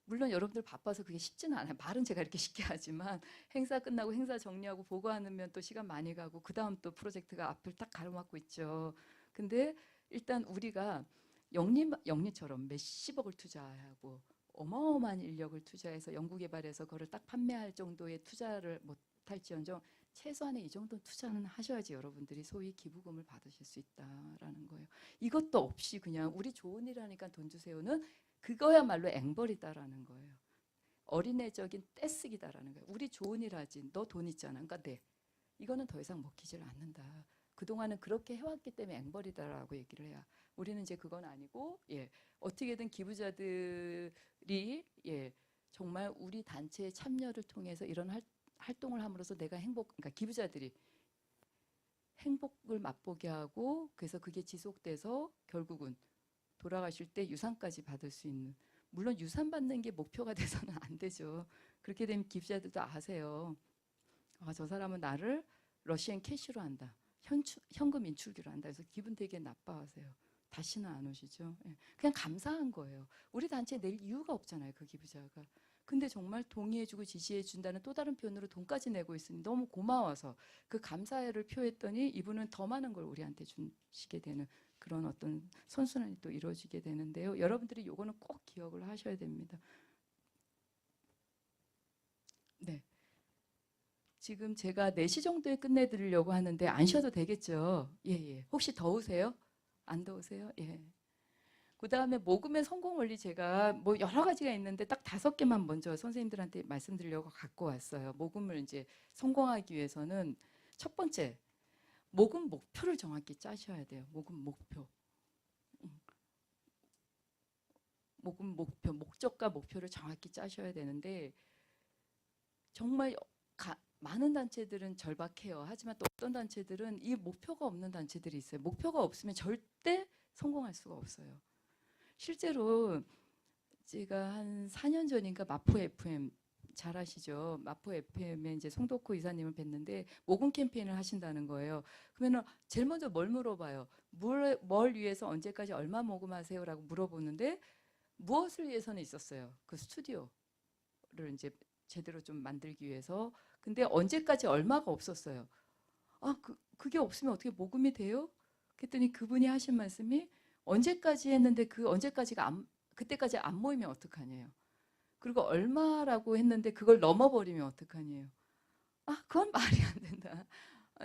물론 여러분들 바빠서 그게 쉽지는 않아요. 말은 제가 이렇게 쉽게 하지만 행사 끝나고 행사 정리하고 보고하면 또 시간 많이 가고 그 다음 또 프로젝트가 앞을 딱 가로막고 있죠. 근데 일단 우리가 영리처럼 몇십억을 투자하고 어마어마한 인력을 투자해서 연구개발해서 그거를 딱 판매할 정도의 투자를 못할지언정 최소한의 이 정도 투자는 하셔야지 여러분들이 소위 기부금을 받으실 수 있다라는 거예요. 이것도 없이 그냥 우리 좋은 일 하니까 돈 주세요는 그거야말로 앵벌이다라는 거예요. 어린애적인 떼쓰기다라는 거예요. 우리 좋은 일 하지. 너 돈 있잖아. 그러니까 네. 이거는 더 이상 먹히질 않는다. 그동안은 그렇게 해왔기 때문에 앵벌이다라고 얘기를 해야. 우리는 이제 그건 아니고 어떻게든 기부자들이 정말 우리 단체의 참여를 통해서 이런 활동을 함으로써 내가 그러니까 기부자들이 행복을 맛보게 하고 그래서 그게 지속돼서 결국은 돌아가실 때 유산까지 받을 수 있는 물론 유산 받는 게 목표가 돼서는 안 되죠. 그렇게 되면 기부자들도 아세요. 아, 저 사람은 나를 러시안 캐시로 한다. 현금 인출기로 한다. 그래서 기분 되게 나빠하세요. 다시는 안 오시죠. 예. 그냥 감사한 거예요. 우리 단체에 낼 이유가 없잖아요. 그 기부자가. 근데 정말 동의해주고 지지해준다는 또 다른 표현으로 돈까지 내고 있으니 너무 고마워서 그 감사를 표했더니 이분은 더 많은 걸 우리한테 주시게 되는 그런 어떤 선순환이 또 이루어지게 되는데요. 여러분들이 이거는 꼭 기억을 하셔야 됩니다. 네. 지금 제가 4시 정도에 끝내드리려고 하는데 안 쉬어도 되겠죠? 예, 예. 혹시 더우세요? 안 더우세요? 예. 그 다음에 모금의 성공 원리 제가 뭐 여러 가지가 있는데 딱 5개만 먼저 선생님들한테 말씀드리려고 갖고 왔어요. 모금을 이제 성공하기 위해서는 첫 번째, 모금 목표를 정확히 짜셔야 돼요. 모금 목표. 모금 목표, 목적과 목표를 정확히 짜셔야 되는데 정말 많은 단체들은 절박해요. 하지만 또 어떤 단체들은 이 목표가 없는 단체들이 있어요. 목표가 없으면 절대 성공할 수가 없어요. 실제로 제가 한 4년 전인가 마포 FM 잘 아시죠? 마포 FM에 이제 송덕호 이사님을 뵀는데 모금 캠페인을 하신다는 거예요. 그러면 제일 먼저 뭘 물어봐요? 뭘 위해서 언제까지 얼마 모금하세요라고 물어보는데 무엇을 위해서는 있었어요. 그 스튜디오를 이제 제대로 좀 만들기 위해서. 근데 언제까지 얼마가 없었어요. 아, 그게 없으면 어떻게 모금이 돼요? 그랬더니 그분이 하신 말씀이 언제까지 했는데 그 언제까지가 그때까지 안 모이면 어떡하냐요. 그리고 얼마라고 했는데 그걸 넘어버리면 어떡하냐요. 아, 그건 말이 안 된다.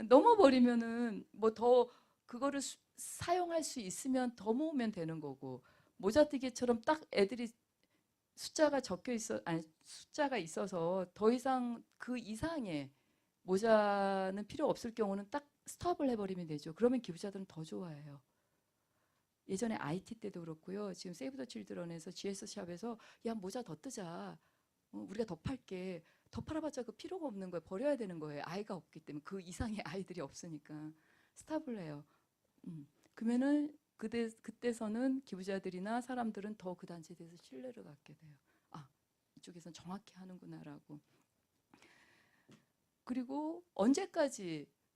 넘어버리면은 뭐 더 그거를 사용할 수 있으면 더 모으면 되는 거고 모자뜨기처럼 딱 애들이 숫자가 적혀 있어 아니 숫자가 있어서 더 이상 그 이상의 모자는 필요 없을 경우는 딱 스톱을 해버리면 되죠. 그러면 기부자들은 더 좋아해요. 예전에 IT 때도 그렇고요. 지금 세이브 더 칠드런에서 GS 샵에서 야 모자 더 뜨자. 우리가 더 팔게. 더 팔아봤자 그 필요가 없는 거예요. 버려야 되는 거예요. 아이가 없기 때문에 그 이상의 아이들이 없으니까 스탑을 해요. 그러면은 그때서는 기부자들이나 사람들은 더 그 단체에 대해서 신뢰를 갖게 돼요. 아, 이쪽에선 정확히 하는구나라고. 그리고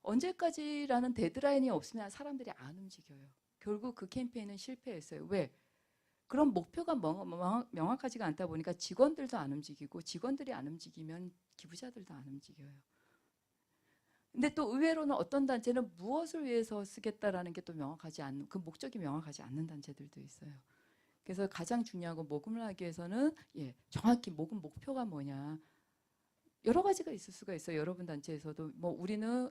언제까지라는 데드라인이 없으면 사람들이 안 움직여요. 결국 그 캠페인은 실패했어요. 왜? 그런 목표가 명확하지가 않다 보니까 직원들도 안 움직이고 직원들이 안 움직이면 기부자들도 안 움직여요. 근데 또 의외로는 어떤 단체는 무엇을 위해서 쓰겠다라는 게 또 명확하지 않는 그 목적이 명확하지 않는 단체들도 있어요. 그래서 가장 중요한 건 모금을 하기 위해서는 정확히 모금 목표가 뭐냐. 여러 가지가 있을 수가 있어요. 여러분 단체에서도 뭐 우리는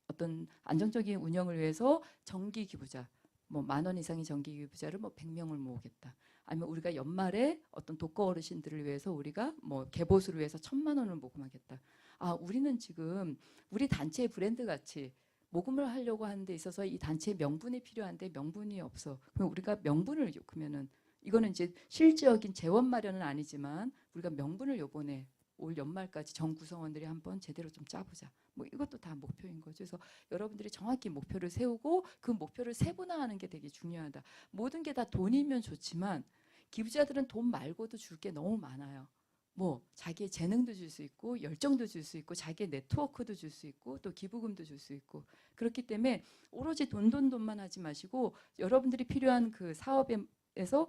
어떤 안정적인 운영을 위해서 정기 기부자 뭐 10,000원 이상의 정기 기부자를 뭐 100명을 모으겠다. 아니면 우리가 연말에 어떤 독거 어르신들을 위해서 우리가 뭐 개보수를 위해서 1,000만 원을 모금하겠다. 아, 우리는 지금 우리 단체의 브랜드 가치 모금을 하려고 하는 데 있어서 이 단체의 명분이 필요한데 명분이 없어. 그럼 우리가 명분을 그러면은 이거는 이제 실질적인 재원 마련은 아니지만 우리가 명분을 요번에 올 연말까지 전 구성원들이 한번 제대로 좀 짜보자. 뭐 이것도 다 목표인 거죠. 그래서 여러분들이 정확히 목표를 세우고 그 목표를 세분화하는 게 되게 중요하다. 모든 게 다 돈이면 좋지만 기부자들은 돈 말고도 줄 게 너무 많아요. 뭐 자기의 재능도 줄 수 있고 열정도 줄 수 있고 자기의 네트워크도 줄 수 있고 또 기부금도 줄 수 있고 그렇기 때문에 오로지 돈만 하지 마시고 여러분들이 필요한 그 사업에서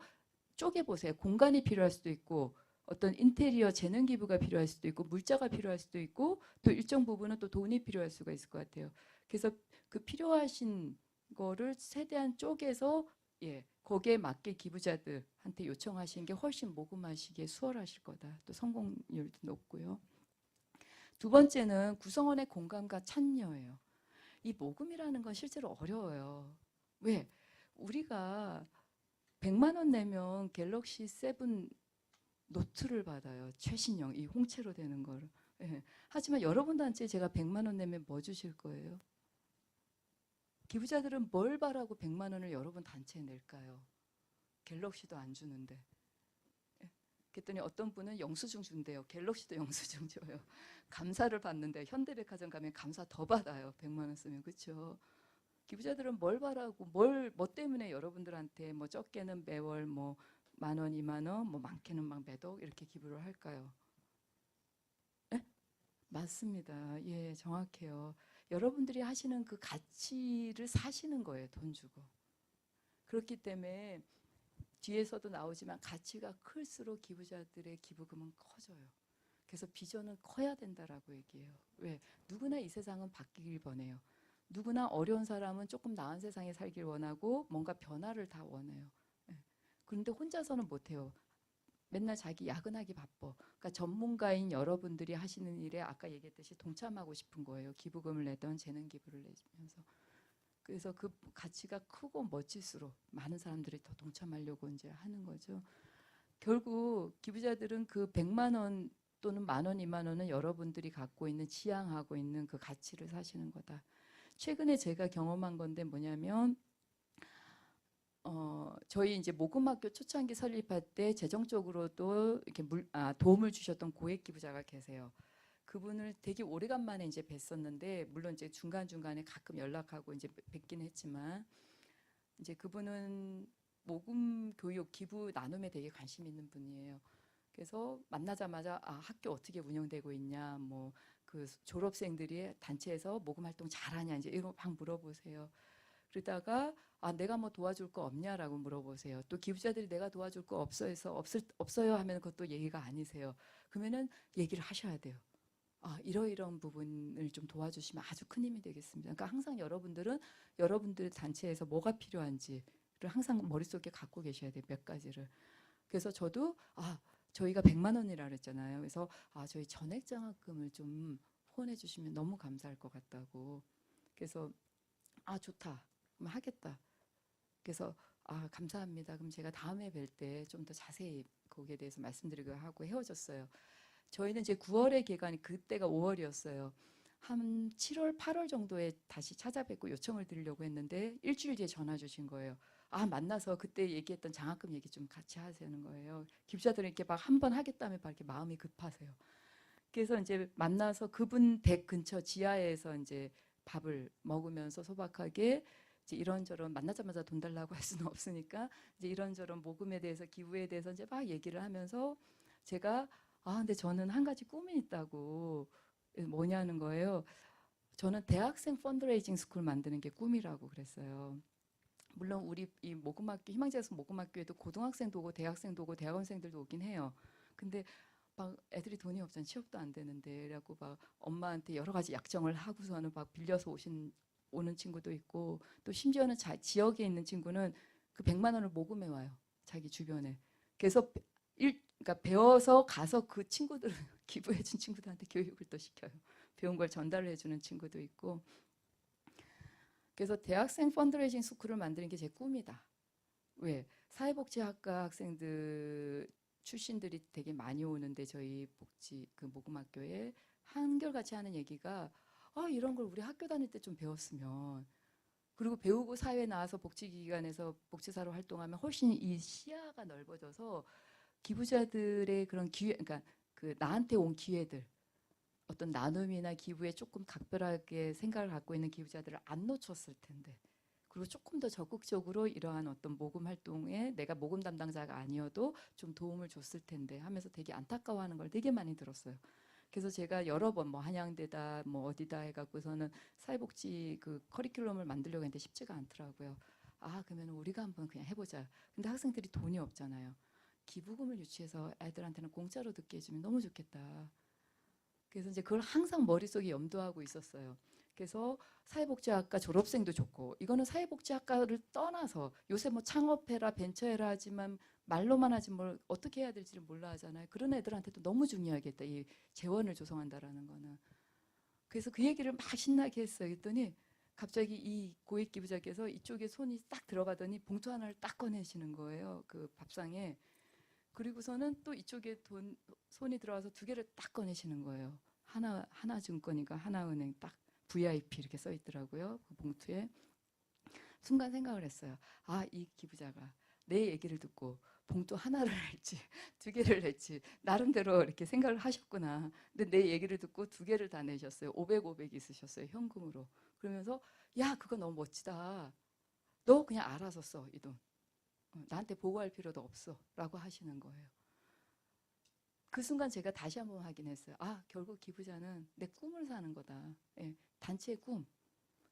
쪼개보세요. 공간이 필요할 수도 있고 어떤 인테리어 재능 기부가 필요할 수도 있고 물자가 필요할 수도 있고 또 일정 부분은 또 돈이 필요할 수가 있을 것 같아요. 그래서 그 필요하신 거를 최대한 쪼개서 거기에 맞게 기부자들한테 요청하시는 게 훨씬 모금하시기에 수월하실 거다. 또 성공률도 높고요. 두 번째는 구성원의 공감과 참여예요. 이 모금이라는 건 실제로 어려워요. 왜? 우리가 100만 원 내면 갤럭시 7 노트를 받아요. 최신형 이 홍채로 되는 거를. 하지만 여러분 단체에 제가 100만 원 내면 뭐 주실 거예요? 기부자들은 뭘 바라고 100만 원을 여러분 단체에 낼까요? 갤럭시도 안 주는데. 그랬더니 어떤 분은 영수증 준대요. 갤럭시도 영수증 줘요. 감사를 받는데 현대백화점 가면 감사 더 받아요. 100만 원 쓰면. 그렇죠? 기부자들은 뭘 바라고 뭐 때문에 여러분들한테 뭐 적게는 매월 뭐 만 원, 2만 원, 뭐 많게는 막 몇 억 이렇게 기부를 할까요? 예? 맞습니다. 예, 정확해요. 여러분들이 하시는 그 가치를 사시는 거예요, 돈 주고. 그렇기 때문에 뒤에서도 나오지만 가치가 클수록 기부자들의 기부금은 커져요. 그래서 비전은 커야 된다라고 얘기해요. 왜? 누구나 이 세상은 바뀌길 원해요. 누구나 어려운 사람은 조금 나은 세상에 살길 원하고 뭔가 변화를 다 원해요. 예. 그런데 혼자서는 못해요. 맨날 자기 야근하기 바빠. 그러니까 전문가인 여러분들이 하시는 일에 아까 얘기했듯이 동참하고 싶은 거예요. 기부금을 내던 재능 기부를 내면서. 그래서 그 가치가 크고 멋질수록 많은 사람들이 더 동참하려고 이제 하는 거죠. 결국 기부자들은 그 100만 원 또는 만 원, 2만 원은 여러분들이 갖고 있는 지향하고 있는 그 가치를 사시는 거다. 최근에 제가 경험한 건데 뭐냐면 저희 이제 모금학교 초창기 설립할 때 재정적으로도 이렇게 도움을 주셨던 고액 기부자가 계세요. 그분을 되게 오래간만에 이제 뵀었는데 물론 이제 중간중간에 가끔 연락하고 이제 뵙긴 했지만 이제 그분은 모금 교육 기부 나눔에 되게 관심 있는 분이에요. 그래서 만나자마자 학교 어떻게 운영되고 있냐, 뭐 그 졸업생들이 단체에서 모금 활동 잘하냐 이제 이거 막 물어보세요. 그러다가 내가 뭐 도와줄 거 없냐라고 물어보세요. 또 기부자들이 내가 도와줄 거 없어요 하면 그것도 얘기가 아니세요. 그러면은 얘기를 하셔야 돼요. 이러이러한 부분을 좀 도와주시면 아주 큰 힘이 되겠습니다. 그러니까 항상 여러분들은 여러분들 단체에서 뭐가 필요한지를 항상 머릿속에 갖고 계셔야 돼요. 몇 가지를. 그래서 저도 저희가 100만 원이라 그랬잖아요. 그래서 저희 전액 장학금을 좀 후원해 주시면 너무 감사할 것 같다고. 그래서 좋다. 그럼 하겠다. 그래서 감사합니다. 그럼 제가 다음에 뵐 때 좀 더 자세히 거기에 대해서 말씀드리고 하고 헤어졌어요. 저희는 이제 9월에 개관이 그때가 5월이었어요. 한 7월, 8월 정도에 다시 찾아뵙고 요청을 드리려고 했는데 일주일 뒤에 전화 주신 거예요. 만나서 그때 얘기했던 장학금 얘기 좀 같이 하자는 거예요. 기부자들은 이렇게 막 한 번 하겠다면 막 이렇게 마음이 급하세요. 그래서 이제 만나서 그분 댁 근처 지하에서 이제 밥을 먹으면서 소박하게 이제 이런저런 만나자마자 돈 달라고 할 수는 없으니까 이제 이런저런 모금에 대해서 기부에 대해서 이제 막 얘기를 하면서 제가 근데 저는 한 가지 꿈이 있다고 뭐냐는 거예요. 저는 대학생 펀드레이징 스쿨 만드는 게 꿈이라고 그랬어요. 물론 우리 이 모금학교 희망지에서 모금학교에도 고등학생도 오고 대학생도 오고 대학원생들도 오긴 해요. 근데 막 애들이 돈이 없잖아. 취업도 안 되는데. 그래갖고 막 엄마한테 여러 가지 약정을 하고서는 막 빌려서 오는 친구도 있고 또 심지어는 지역에 있는 친구는 그 100만 원을 모금해 와요. 자기 주변에. 그래서 그러니까 배워서 가서 그 친구들을 기부해 준 친구들한테 교육을 또 시켜요. 배운 걸 전달해 주는 친구도 있고. 그래서 대학생 펀드레이징 스쿨을 만드는 게 제 꿈이다. 왜? 사회복지학과 학생들 출신들이 되게 많이 오는데 저희 그 모금학교에 한결같이 하는 얘기가 이런 걸 우리 학교 다닐 때 좀 배웠으면 그리고 배우고 사회에 나와서 복지기관에서 복지사로 활동하면 훨씬 이 시야가 넓어져서 기부자들의 그런 기회, 그러니까 그 나한테 온 기회들 어떤 나눔이나 기부에 조금 각별하게 생각을 갖고 있는 기부자들을 안 놓쳤을 텐데 그리고 조금 더 적극적으로 이러한 어떤 모금 활동에 내가 모금 담당자가 아니어도 좀 도움을 줬을 텐데 하면서 되게 안타까워하는 걸 되게 많이 들었어요. 그래서 제가 여러 번 뭐 한양대다 뭐 어디다 해갖고서는 사회복지 그 커리큘럼을 만들려고 했는데 쉽지가 않더라고요. 그러면 우리가 한번 그냥 해보자. 근데 학생들이 돈이 없잖아요. 기부금을 유치해서 애들한테는 공짜로 듣게 해주면 너무 좋겠다. 그래서 이제 그걸 항상 머릿속에 염두하고 있었어요. 그래서 사회복지학과 졸업생도 좋고 이거는 사회복지학과를 떠나서 요새 뭐 창업해라 벤처해라 하지만 말로만 하지 뭘 어떻게 해야 될지를 몰라 하잖아요. 그런 애들한테도 너무 중요하겠다. 이 재원을 조성한다라는 거는. 그래서 그 얘기를 막 신나게 했어요. 그랬더니 갑자기 이 고액 기부자께서 이쪽에 손이 딱 들어가더니 봉투 하나를 딱 꺼내시는 거예요. 그 밥상에. 그리고서는 또 이쪽에 손이 들어와서 두 개를 딱 꺼내시는 거예요. 하나증권인가 하나은행 딱 VIP 이렇게 써 있더라고요. 그 봉투에. 순간 생각을 했어요. 이 기부자가 내 얘기를 듣고 봉투 하나를 낼지 두 개를 낼지 나름대로 이렇게 생각을 하셨구나. 근데 내 얘기를 듣고 두 개를 다 내셨어요. 500, 500 있으셨어요. 현금으로. 그러면서 야 그거 너무 멋지다. 너 그냥 알아서 써 이 돈. 나한테 보고할 필요도 없어라고 하시는 거예요. 그 순간 제가 다시 한번 확인했어요. 아, 결국 기부자는 내 꿈을 사는 거다. 예, 단체의 꿈.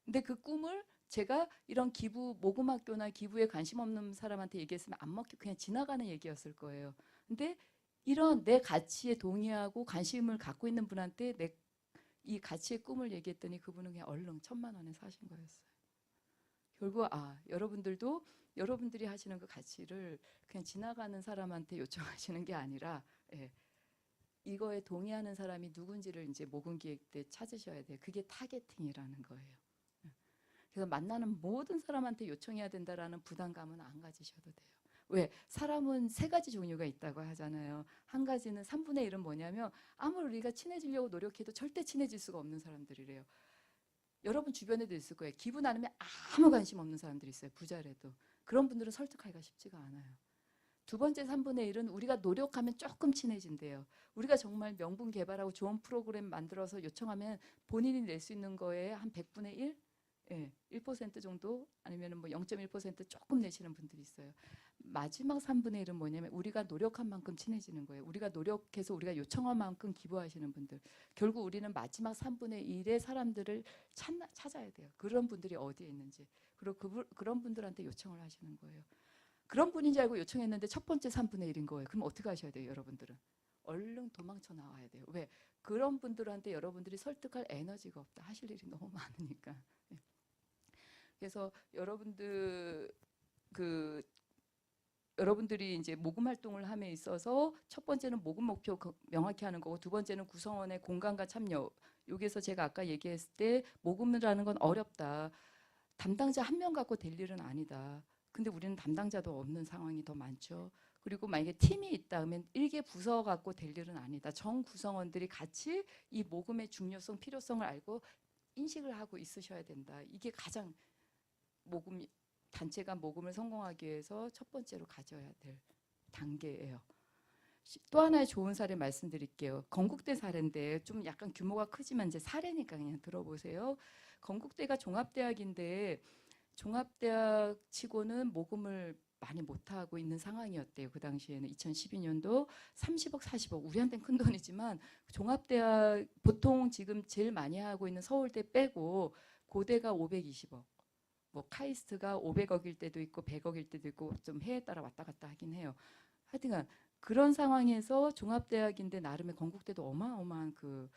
근데 그 꿈을 제가 이런 기부, 모금학교나 기부에 관심 없는 사람한테 얘기했으면 안 먹히고 그냥 지나가는 얘기였을 거예요. 근데 이런 내 가치에 동의하고 관심을 갖고 있는 분한테 내 이 가치의 꿈을 얘기했더니 그분은 그냥 얼른 1,000만 원에 사신 거였어요. 결국 여러분들도 여러분들이 하시는 그 가치를 그냥 지나가는 사람한테 요청하시는 게 아니라 예, 이거에 동의하는 사람이 누군지를 이제 모금 기획 때 찾으셔야 돼요. 그게 타겟팅이라는 거예요. 그래서 만나는 모든 사람한테 요청해야 된다라는 부담감은 안 가지셔도 돼요. 왜? 사람은 3가지 종류가 있다고 하잖아요. 한 가지는 3분의 1은 뭐냐면 아무리 우리가 친해지려고 노력해도 절대 친해질 수가 없는 사람들이래요. 여러분 주변에도 있을 거예요. 기부 나눔에 아무 관심 없는 사람들이 있어요. 부자래도. 그런 분들은 설득하기가 쉽지가 않아요. 두 번째 3분의 1은 우리가 노력하면 조금 친해진대요. 우리가 정말 명분 개발하고 좋은 프로그램 만들어서 요청하면 본인이 낼 수 있는 거에 한 100분의 1? 예, 1% 정도 아니면 뭐 0.1% 조금 내시는 분들이 있어요. 마지막 3분의 1은 뭐냐면 우리가 노력한 만큼 친해지는 거예요. 우리가 노력해서 우리가 요청한 만큼 기부하시는 분들. 결국 우리는 마지막 3분의 1의 사람들을 찾아야 돼요. 그런 분들이 어디에 있는지. 그리고 그런 분들한테 요청을 하시는 거예요. 그런 분인 줄 알고 요청했는데 첫 번째 3분의 1인 거예요. 그럼 어떻게 하셔야 돼요, 여러분들은? 얼른 도망쳐 나와야 돼요. 왜? 그런 분들한테 여러분들이 설득할 에너지가 없다. 하실 일이 너무 많으니까. 예. 그래서 여러분들이 이제 모금 활동을 함에 있어서 첫 번째는 모금 목표 명확히 하는 거고 두 번째는 구성원의 공감과 참여. 여기서 제가 아까 얘기했을 때 모금을 하는 건 어렵다. 담당자 한 명 갖고 될 일은 아니다. 근데 우리는 담당자도 없는 상황이 더 많죠. 그리고 만약에 팀이 있다 하면 일개 부서 갖고 될 일은 아니다. 전 구성원들이 같이 이 모금의 중요성, 필요성을 알고 인식을 하고 있으셔야 된다. 이게 가장 단체가 모금을 성공하기 위해서 첫 번째로 가져야 될 단계예요. 또 하나의 좋은 사례 말씀드릴게요. 건국대 사례인데 좀 약간 규모가 크지만 이제 사례니까 그냥 들어보세요. 건국대가 종합대학인데 종합대학 치고는 모금을 많이 못하고 있는 상황이었대요. 그 당시에는 2012년도 30억, 40억. 우리한테는 큰 돈이지만 종합대학 보통 지금 제일 많이 하고 있는 서울대 빼고 고대가 520억. 뭐 카이스트가 500억일 때도 있고 100억일 때도 있고 좀 해에 따라 왔다 갔다 하긴 해요. 하여튼간 그런 상황에서 종합대학인데 나름의 건국대도 어마어마한 그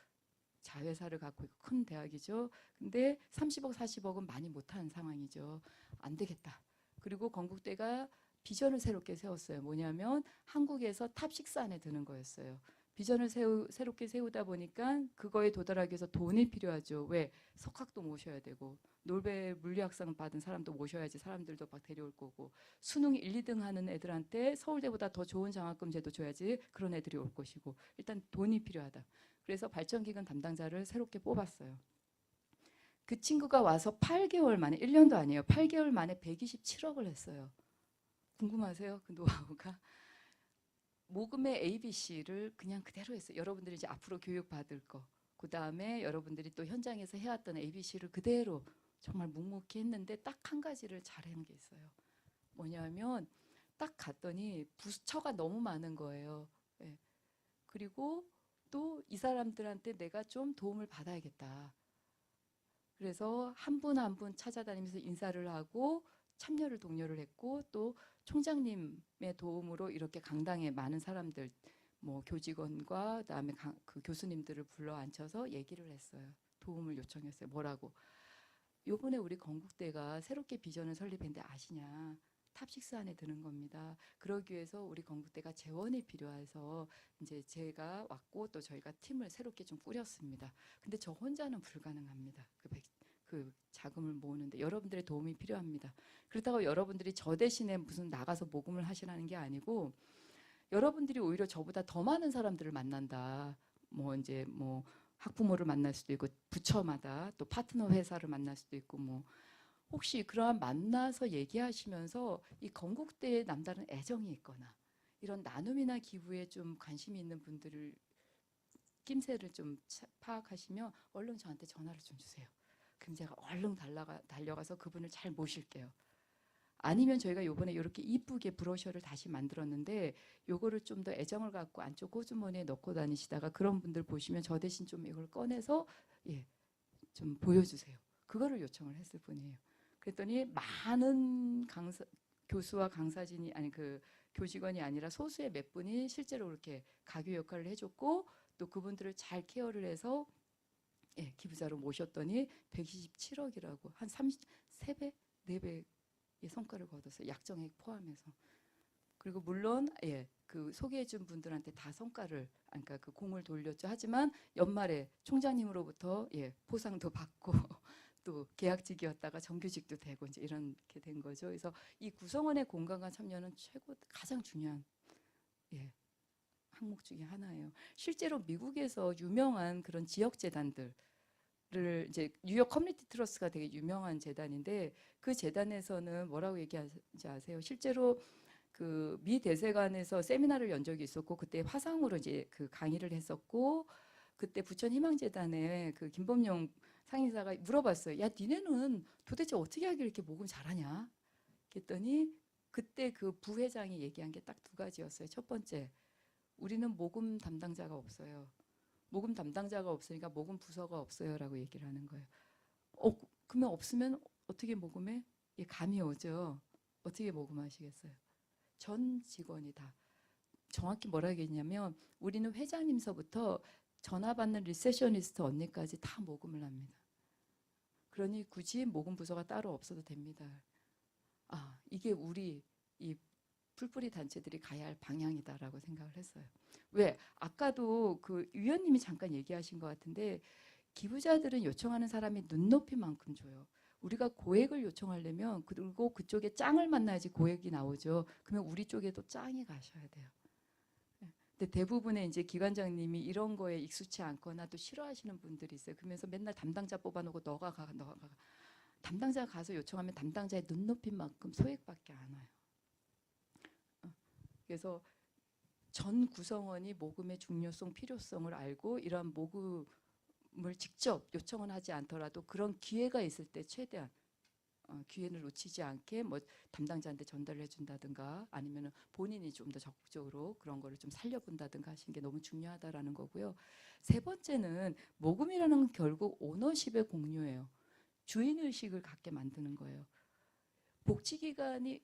자회사를 갖고 있고 큰 대학이죠. 근데 30억, 40억은 많이 못한 상황이죠. 안 되겠다. 그리고 건국대가 비전을 새롭게 세웠어요. 뭐냐면 한국에서 탑6 안에 드는 거였어요. 비전을 새롭게 세우다 보니까 그거에 도달하기 위해서 돈이 필요하죠. 왜? 석학도 모셔야 되고 노벨 물리학상 받은 사람도 모셔야지 사람들도 막 데려올 거고 수능 1, 2등 하는 애들한테 서울대보다 더 좋은 장학금 제도 줘야지 그런 애들이 올 것이고 일단 돈이 필요하다. 그래서 발전기관 담당자를 새롭게 뽑았어요. 그 친구가 와서 8개월 만에 1년도 아니에요. 8개월 만에 127억을 했어요. 궁금하세요? 그 노하우가? 모금의 ABC를 그냥 그대로 했어요. 여러분들이 이제 앞으로 교육받을 거. 그 다음에 여러분들이 또 현장에서 해왔던 ABC를 그대로 정말 묵묵히 했는데 딱 한 가지를 잘한 게 있어요. 뭐냐면 딱 갔더니 부처가 너무 많은 거예요. 예. 그리고 또 이 사람들한테 내가 좀 도움을 받아야겠다. 그래서 한 분 한 분 찾아다니면서 인사를 하고 참여를 독려를 했고 또 총장님의 도움으로 이렇게 강당에 많은 사람들 뭐 교직원과 그다음에 그 교수님들을 불러 앉혀서 얘기를 했어요. 도움을 요청했어요. 뭐라고? 요번에 우리 건국대가 새롭게 비전을 설립했는데 아시냐? 탑6 안에 드는 겁니다. 그러기 위해서 우리 건국대가 재원이 필요해서 이제 제가 왔고 또 저희가 팀을 새롭게 좀 꾸렸습니다. 근데 저 혼자는 불가능합니다. 그 자금을 모으는데 여러분들의 도움이 필요합니다. 그렇다고 여러분들이 저 대신에 무슨 나가서 모금을 하시라는 게 아니고 여러분들이 오히려 저보다 더 많은 사람들을 만난다. 뭐 이제 뭐 학부모를 만날 수도 있고 부처마다 또 파트너 회사를 만날 수도 있고 뭐 혹시 그러한 만나서 얘기하시면서 이 건국대에 남다른 애정이 있거나 이런 나눔이나 기부에 좀 관심이 있는 분들을 낌새를 좀 파악하시면 얼른 저한테 전화를 좀 주세요. 그럼 제가 얼른 달려가서 그분을 잘 모실게요. 아니면 저희가 요번에 이렇게 이쁘게 브로셔를 다시 만들었는데 요거를 좀 더 애정을 갖고 안쪽 호주머니에 넣고 다니시다가 그런 분들 보시면 저 대신 좀 이걸 꺼내서 예, 좀 보여주세요. 그거를 요청을 했을 뿐이에요. 그랬더니 많은 교수와 강사진이 아니 그 교직원이 아니라 소수의 몇 분이 실제로 그렇게 가교 역할을 해줬고 또 그분들을 잘 케어를 해서 예, 기부자로 모셨더니 127억이라고 한 3배, 4배의 성과를 거뒀어요. 약정액 포함해서. 그리고 물론 예, 그 소개해준 분들한테 다 성과를 그러니까 그 공을 돌렸죠. 하지만 연말에 총장님으로부터 예, 포상도 받고 또 계약직이었다가 정규직도 되고 이제 이렇게 된 거죠. 그래서 이 구성원의 공간과 참여는 가장 중요한 예, 항목 중에 하나예요. 실제로 미국에서 유명한 그런 지역 재단들 를 이제 뉴욕 커뮤니티 트러스트가 되게 유명한 재단인데 그 재단에서는 뭐라고 얘기하는지 아세요? 실제로 그 미 대사관에서 세미나를 연 적이 있었고 그때 화상으로 이제 그 강의를 했었고 그때 부천 희망재단에 그 김범용 상임사가 물어봤어요. 야, 니네는 도대체 어떻게 하길 이렇게 모금 잘하냐? 그랬더니 그때 그 부회장이 얘기한 게 딱 두 가지였어요. 첫 번째, 우리는 모금 담당자가 없어요. 모금 담당자가 없으니까 모금 부서가 없어요라고 얘기를 하는 거예요. 그러면 없으면 어떻게 모금해? 예, 감이 오죠. 어떻게 모금하시겠어요? 전 직원이 다. 정확히 뭐라 하겠냐면 우리는 회장님서부터 전화 받는 리세셔니스트 언니까지 다 모금을 합니다. 그러니 굳이 모금 부서가 따로 없어도 됩니다. 아, 이게 우리 이 풀뿌리 단체들이 가야 할 방향이다라고 생각을 했어요. 왜? 아까도 그 위원님이 잠깐 얘기하신 것 같은데 기부자들은 요청하는 사람이 눈높이만큼 줘요. 우리가 고액을 요청하려면 그리고 그쪽에 짱을 만나야지 고액이 나오죠. 그러면 우리 쪽에도 짱이 가셔야 돼요. 근데 대부분의 이제 기관장님이 이런 거에 익숙치 않거나 또 싫어하시는 분들이 있어요. 그러면서 맨날 담당자 뽑아놓고 너가 가. 담당자가 가서 요청하면 담당자의 눈높이만큼 소액밖에 안 와요. 그래서 전 구성원이 모금의 중요성, 필요성을 알고 이러한 모금을 직접 요청은 하지 않더라도 그런 기회가 있을 때 최대한 기회를 놓치지 않게 뭐 담당자한테 전달을 해준다든가 아니면 본인이 좀 더 적극적으로 그런 거를 좀 살려본다든가 하시는 게 너무 중요하다라는 거고요. 세 번째는 모금이라는 건 결국 오너십의 공유예요. 주인의식을 갖게 만드는 거예요. 복지기관이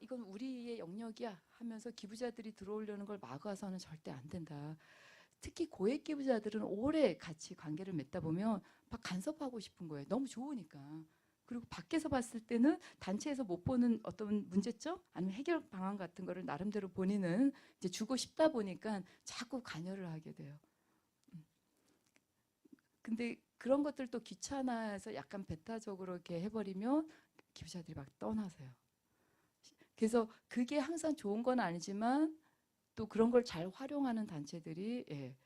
이건 우리의 영역이야 하면서 기부자들이 들어오려는 걸 막아서는 절대 안 된다. 특히 고액 기부자들은 오래 같이 관계를 맺다 보면 막 간섭하고 싶은 거예요. 너무 좋으니까. 그리고 밖에서 봤을 때는 단체에서 못 보는 어떤 문제점 아니면 해결 방안 같은 거를 나름대로 본인은 이제 주고 싶다 보니까 자꾸 관여를 하게 돼요. 근데 그런 것들도 귀찮아서 약간 배타적으로 이렇게 해버리면 기부자들이 막 떠나세요. 그래서 그게 항상 좋은 건 아니지만 또 그런 걸 잘 활용하는 단체들이 예,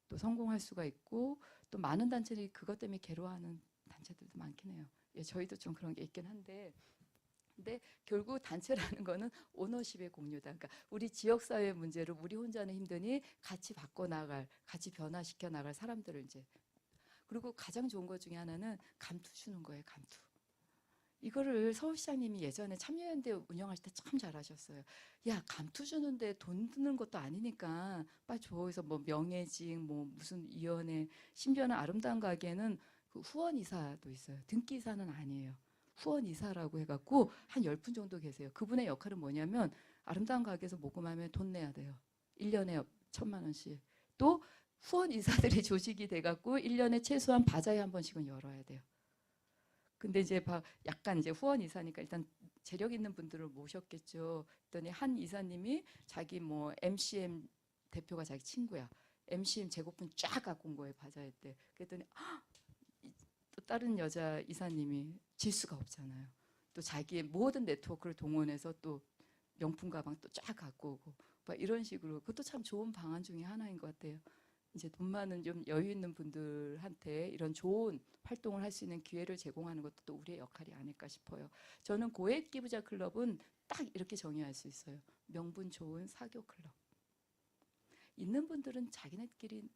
또 성공할 수가 있고 또 많은 단체들이 그것 때문에 괴로워하는 단체들도 많긴 해요. 예, 저희도 좀 그런 게 있긴 한데 근데 결국 단체라는 거는 오너십의 공유다. 그러니까 우리 지역사회 문제를 우리 혼자는 힘드니 같이 바꿔나갈, 같이 변화시켜 나갈 사람들을 이제 그리고 가장 좋은 것 중에 하나는 감투 주는 거예요. 감투. 이거를 서울시장님이 예전에 참여연대 운영할 때 참 잘하셨어요. 야, 감투 주는데 돈 드는 것도 아니니까 빨리 줘. 그래서 뭐 명예직, 뭐 무슨 위원회, 심지어는 아름다운 가게는 그 후원이사도 있어요. 등기이사는 아니에요. 후원이사라고 해갖고 한 10분 정도 계세요. 그분의 역할은 뭐냐면 아름다운 가게에서 모금하면 돈 내야 돼요. 1년에 1,000만 원씩. 또 후원이사들이 조직이 돼갖고 1년에 최소한 바자회 한 번씩은 열어야 돼요. 근데 이제 약간 이제 후원 이사니까 일단 재력 있는 분들을 모셨겠죠. 그랬더니 한 이사님이 자기 뭐 MCM 대표가 자기 친구야. MCM 제고품 쫙 갖고 온 거예요. 바자회 때. 그랬더니 또 다른 여자 이사님이 질 수가 없잖아요. 또 자기의 모든 네트워크를 동원해서 또 명품 가방 또 쫙 갖고 오고 막 이런 식으로 그것도 참 좋은 방안 중에 하나인 것 같아요. 이제 돈 많은 좀 여유 있는 분들한테 이런 좋은 활동을 할 수 있는 기회를 제공하는 것도 또 우리의 역할이 아닐까 싶어요. 저는 고액 기부자 클럽은 딱 이렇게 정의할 수 있어요. 명분 좋은 사교 클럽. 있는 분들은 자기네끼리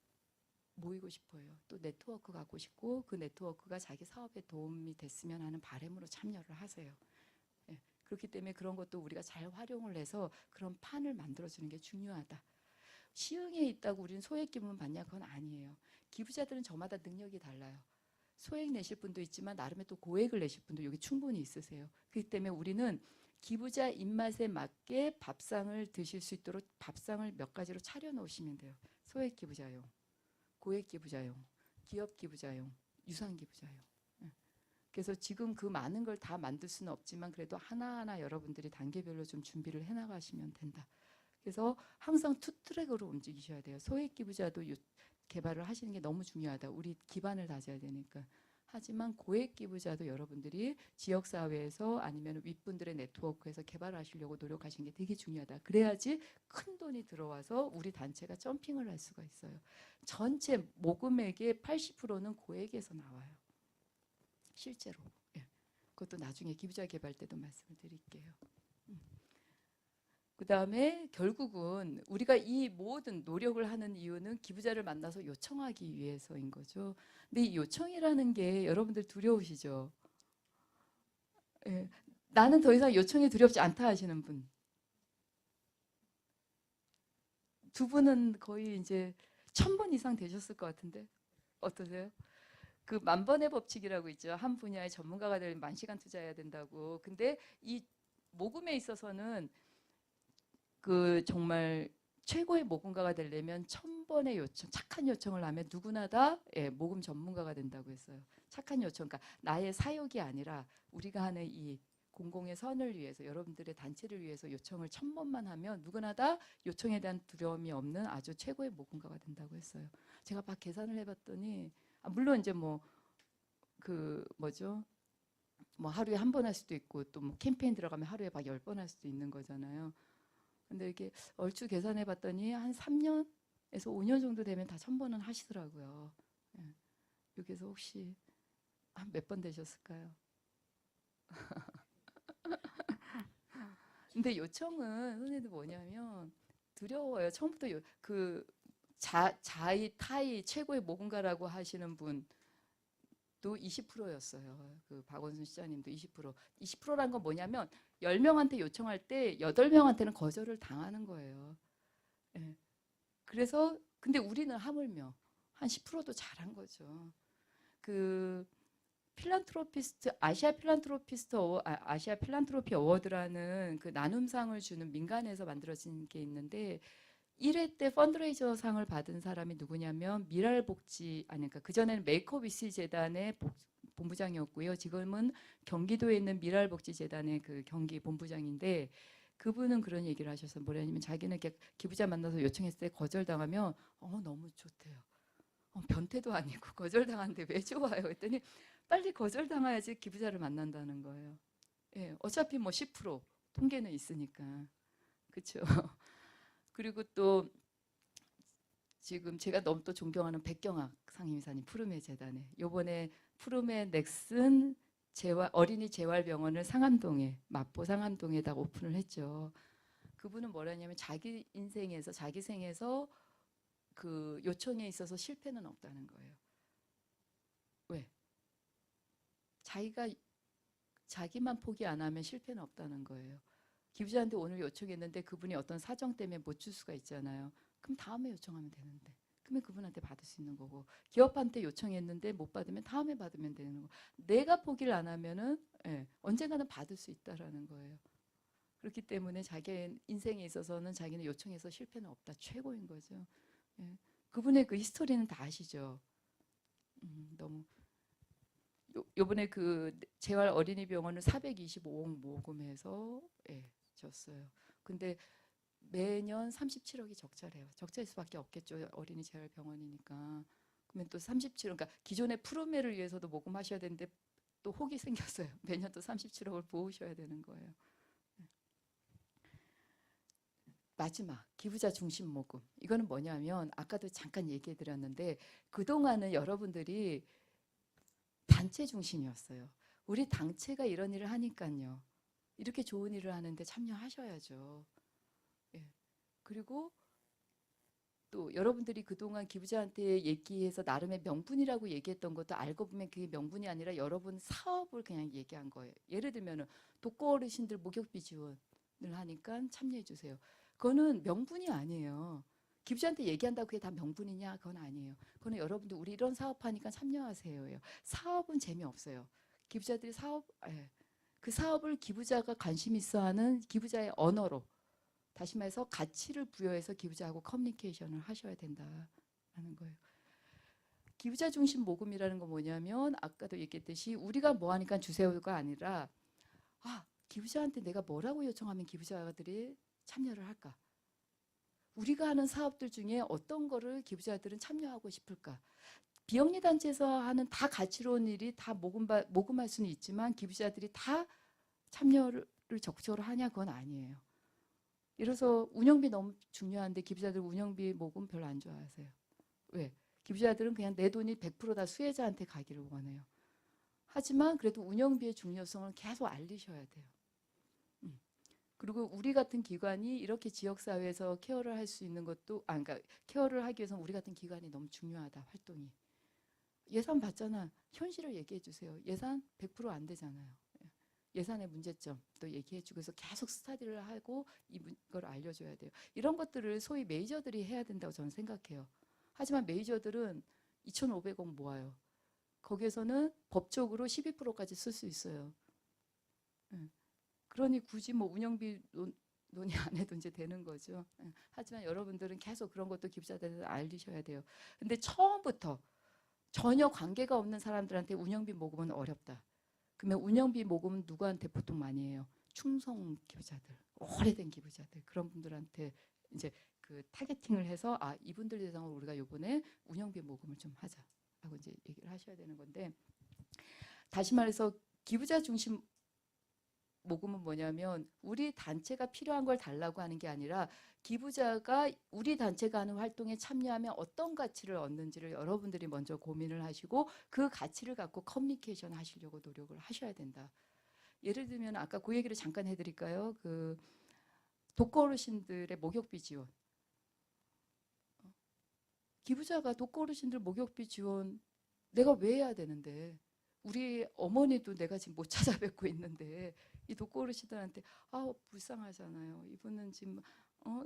모이고 싶어요. 또 네트워크 갖고 싶고 그 네트워크가 자기 사업에 도움이 됐으면 하는 바람으로 참여를 하세요. 예, 그렇기 때문에 그런 것도 우리가 잘 활용을 해서 그런 판을 만들어주는 게 중요하다. 시흥에 있다고 우리는 소액 기부만 받냐? 그건 아니에요. 기부자들은 저마다 능력이 달라요. 소액 내실 분도 있지만 나름의 또 고액을 내실 분도 여기 충분히 있으세요. 그렇기 때문에 우리는 기부자 입맛에 맞게 밥상을 드실 수 있도록 밥상을 몇 가지로 차려 놓으시면 돼요. 소액 기부자용, 고액 기부자용, 기업 기부자용, 유상 기부자용. 예. 그래서 지금 그 많은 걸 다 만들 수는 없지만 그래도 하나하나 여러분들이 단계별로 좀 준비를 해나가시면 된다. 그래서 항상 투 트랙으로 움직이셔야 돼요. 소액 기부자도 개발을 하시는 게 너무 중요하다. 우리 기반을 다져야 되니까. 하지만 고액 기부자도 여러분들이 지역사회에서 아니면 윗분들의 네트워크에서 개발하시려고 노력하시는 게 되게 중요하다. 그래야지 큰 돈이 들어와서 우리 단체가 점핑을 할 수가 있어요. 전체 모금액의 80%는 고액에서 나와요. 실제로. 예. 그것도 나중에 기부자 개발 때도 말씀을 드릴게요. 그 다음에 결국은 우리가 이 모든 노력을 하는 이유는 기부자를 만나서 요청하기 위해서인 거죠. 근데 이 요청이라는 게 여러분들 두려우시죠? 예. 나는 더 이상 요청이 두렵지 않다 하시는 분. 두 분은 거의 이제 1000번 이상 되셨을 것 같은데 어떠세요? 그 만번의 법칙이라고 있죠. 한 분야의 전문가가 되려면 10,000시간 투자해야 된다고. 근데 이 모금에 있어서는 그 정말 최고의 모금가가 되려면 1000번의 요청, 착한 요청을 하면 누구나 다 모금 전문가가 된다고 했어요. 착한 요청, 그러니까 나의 사욕이 아니라 우리가 하는 이 공공의 선을 위해서 여러분들의 단체를 위해서 요청을 1000번만 하면 누구나 다 요청에 대한 두려움이 없는 아주 최고의 모금가가 된다고 했어요. 제가 막 계산을 해봤더니 물론 이제 뭐 그 뭐죠? 뭐 하루에 한 번 할 수도 있고 또 뭐 캠페인 들어가면 하루에 막 10번 할 수도 있는 거잖아요. 근데 이렇게 얼추 계산해 봤더니 한 3년에서 5년 정도 되면 다 1000번은 하시더라고요. 예. 여기서 혹시 몇 번 되셨을까요? 근데 요청은 선생님들 뭐냐면 두려워요. 처음부터 자의 타의 최고의 모금가라고 하시는 분도 20%였어요. 그 박원순 시장님도 20%. 20%란 건 뭐냐면 10명한테 요청할 때 8명한테는 거절을 당하는 거예요. 예. 그래서 근데 우리는 하물며 한 10%도 잘한 거죠. 그 필란트로피스트 아시아 필란트로피 어워드라는 그 나눔상을 주는 민간에서 만들어진 게 있는데 1회 때 펀드레이저 상을 받은 사람이 누구냐면 미랄복지 아니 그러니까 그전에는 메이크업 위시 재단의 본부장이었고요. 지금은 경기도에 있는 미랄복지재단의 그 경기 본부장인데 그분은 그런 얘기를 하셔서 뭐냐면 자기는 이렇게 기부자 만나서 요청했을 때 거절당하면 너무 좋대요. 변태도 아니고 거절당하는데 왜 좋아요? 했더니 빨리 거절당해야지 기부자를 만난다는 거예요. 예, 어차피 뭐 10% 통계는 있으니까. 그렇죠. 그리고 또 지금 제가 너무 또 존경하는 백경학 상임이사님 푸르메 재단에 요번에 푸르메 넥슨 어린이 재활병원을 상암동에 마포 상암동에다 오픈을 했죠. 그분은 뭐라냐면 자기 인생에서 자기 생에서 그 요청에 있어서 실패는 없다는 거예요. 왜? 자기만 포기 안 하면 실패는 없다는 거예요. 기부자한테 오늘 요청했는데 그분이 어떤 사정 때문에 못 줄 수가 있잖아요. 그럼 다음에 요청하면 되는데. 그러면 그분한테 받을 수 있는 거고 기업한테 요청했는데 못 받으면 다음에 받으면 되는 거. 내가 포기를 안 하면은 언젠가는 받을 수 있다라는 거예요. 그렇기 때문에 자기 인생에 있어서는 자기는 요청해서 실패는 없다. 최고인 거죠. 예. 그분의 그 히스토리는 다 아시죠? 너무 요번에 그 재활 어린이병원을 425억 모금해서 줬어요. 근데 매년 37억이 적자래요. 적자일 수밖에 없겠죠. 어린이 재활병원이니까. 그러면 또 37억, 그러니까 기존의 푸르메를 위해서도 모금하셔야 되는데 또 혹이 생겼어요. 매년 또 37억을 모으셔야 되는 거예요. 마지막 기부자 중심 모금. 이거는 뭐냐면 아까도 잠깐 얘기해 드렸는데 그동안은 여러분들이 단체 중심이었어요. 우리 단체가 이런 일을 하니까요. 이렇게 좋은 일을 하는데 참여하셔야죠. 예. 그리고 또 여러분들이 그동안 기부자한테 얘기해서 나름의 명분이라고 얘기했던 것도 알고 보면 그게 명분이 아니라 여러분 사업을 그냥 얘기한 거예요. 예를 들면은 독거 어르신들 목욕비 지원을 하니까 참여해 주세요. 그거는 명분이 아니에요. 기부자한테 얘기한다고 그게 다 명분이냐? 그건 아니에요. 그거는 여러분들 우리 이런 사업하니까 참여하세요예요. 사업은 재미없어요. 기부자들이 그 사업을 기부자가 관심 있어 하는 기부자의 언어로 다시 말해서 가치를 부여해서 기부자하고 커뮤니케이션을 하셔야 된다라는 거예요. 기부자 중심 모금이라는 건 뭐냐면 아까도 얘기했듯이 우리가 뭐 하니까 주세요가 아니라 기부자한테 내가 뭐라고 요청하면 기부자들이 참여를 할까? 우리가 하는 사업들 중에 어떤 거를 기부자들은 참여하고 싶을까? 비영리 단체에서 하는 다 가치로운 일이 다 모금할 수는 있지만 기부자들이 다 참여를 적극적으로 하냐? 그건 아니에요. 이래서 운영비 너무 중요한데 기부자들 운영비 모금 별로 안 좋아하세요. 왜? 기부자들은 그냥 내 돈이 100%다 수혜자한테 가기를 원해요. 하지만 그래도 운영비의 중요성을 계속 알리셔야 돼요. 그리고 우리 같은 기관이 이렇게 지역사회에서 케어를 할 수 있는 것도, 그러니까 케어를 하기 위해서는 우리 같은 기관이 너무 중요하다, 활동이. 예산 받잖아. 현실을 얘기해 주세요. 예산 100%안 되잖아요. 예산의 문제점 또 얘기해주고 해서 계속 스터디를 하고 이걸 알려줘야 돼요. 이런 것들을 소위 메이저들이 해야 된다고 저는 생각해요. 하지만 메이저들은 2,500억 모아요. 거기에서는 법적으로 12%까지 쓸 수 있어요. 그러니 굳이 뭐 운영비 논의 안 해도 이제 되는 거죠. 하지만 여러분들은 계속 그런 것도 기부자들한테 알리셔야 돼요. 근데 처음부터 전혀 관계가 없는 사람들한테 운영비 모금은 어렵다. 그러면 운영비 모금은 누구한테 보통 많이 해요? 충성 기부자들, 오래된 기부자들, 그런 분들한테 이제 그 타겟팅을 해서 이분들 대상으로 우리가 요번에 운영비 모금을 좀 하자 하고 이제 얘기를 하셔야 되는 건데, 다시 말해서 기부자 중심 모금은 뭐냐면 우리 단체가 필요한 걸 달라고 하는 게 아니라 기부자가 우리 단체가 하는 활동에 참여하면 어떤 가치를 얻는지를 여러분들이 먼저 고민을 하시고 그 가치를 갖고 커뮤니케이션 하시려고 노력을 하셔야 된다. 예를 들면 아까 그 얘기를 잠깐 해드릴까요? 그 독거 어르신들의 목욕비 지원. 기부자가 독거 어르신들 목욕비 지원 내가 왜 해야 되는데, 우리 어머니도 내가 지금 못 찾아뵙고 있는데 이 독거 어르신들한테 불쌍하잖아요. 이분은 지금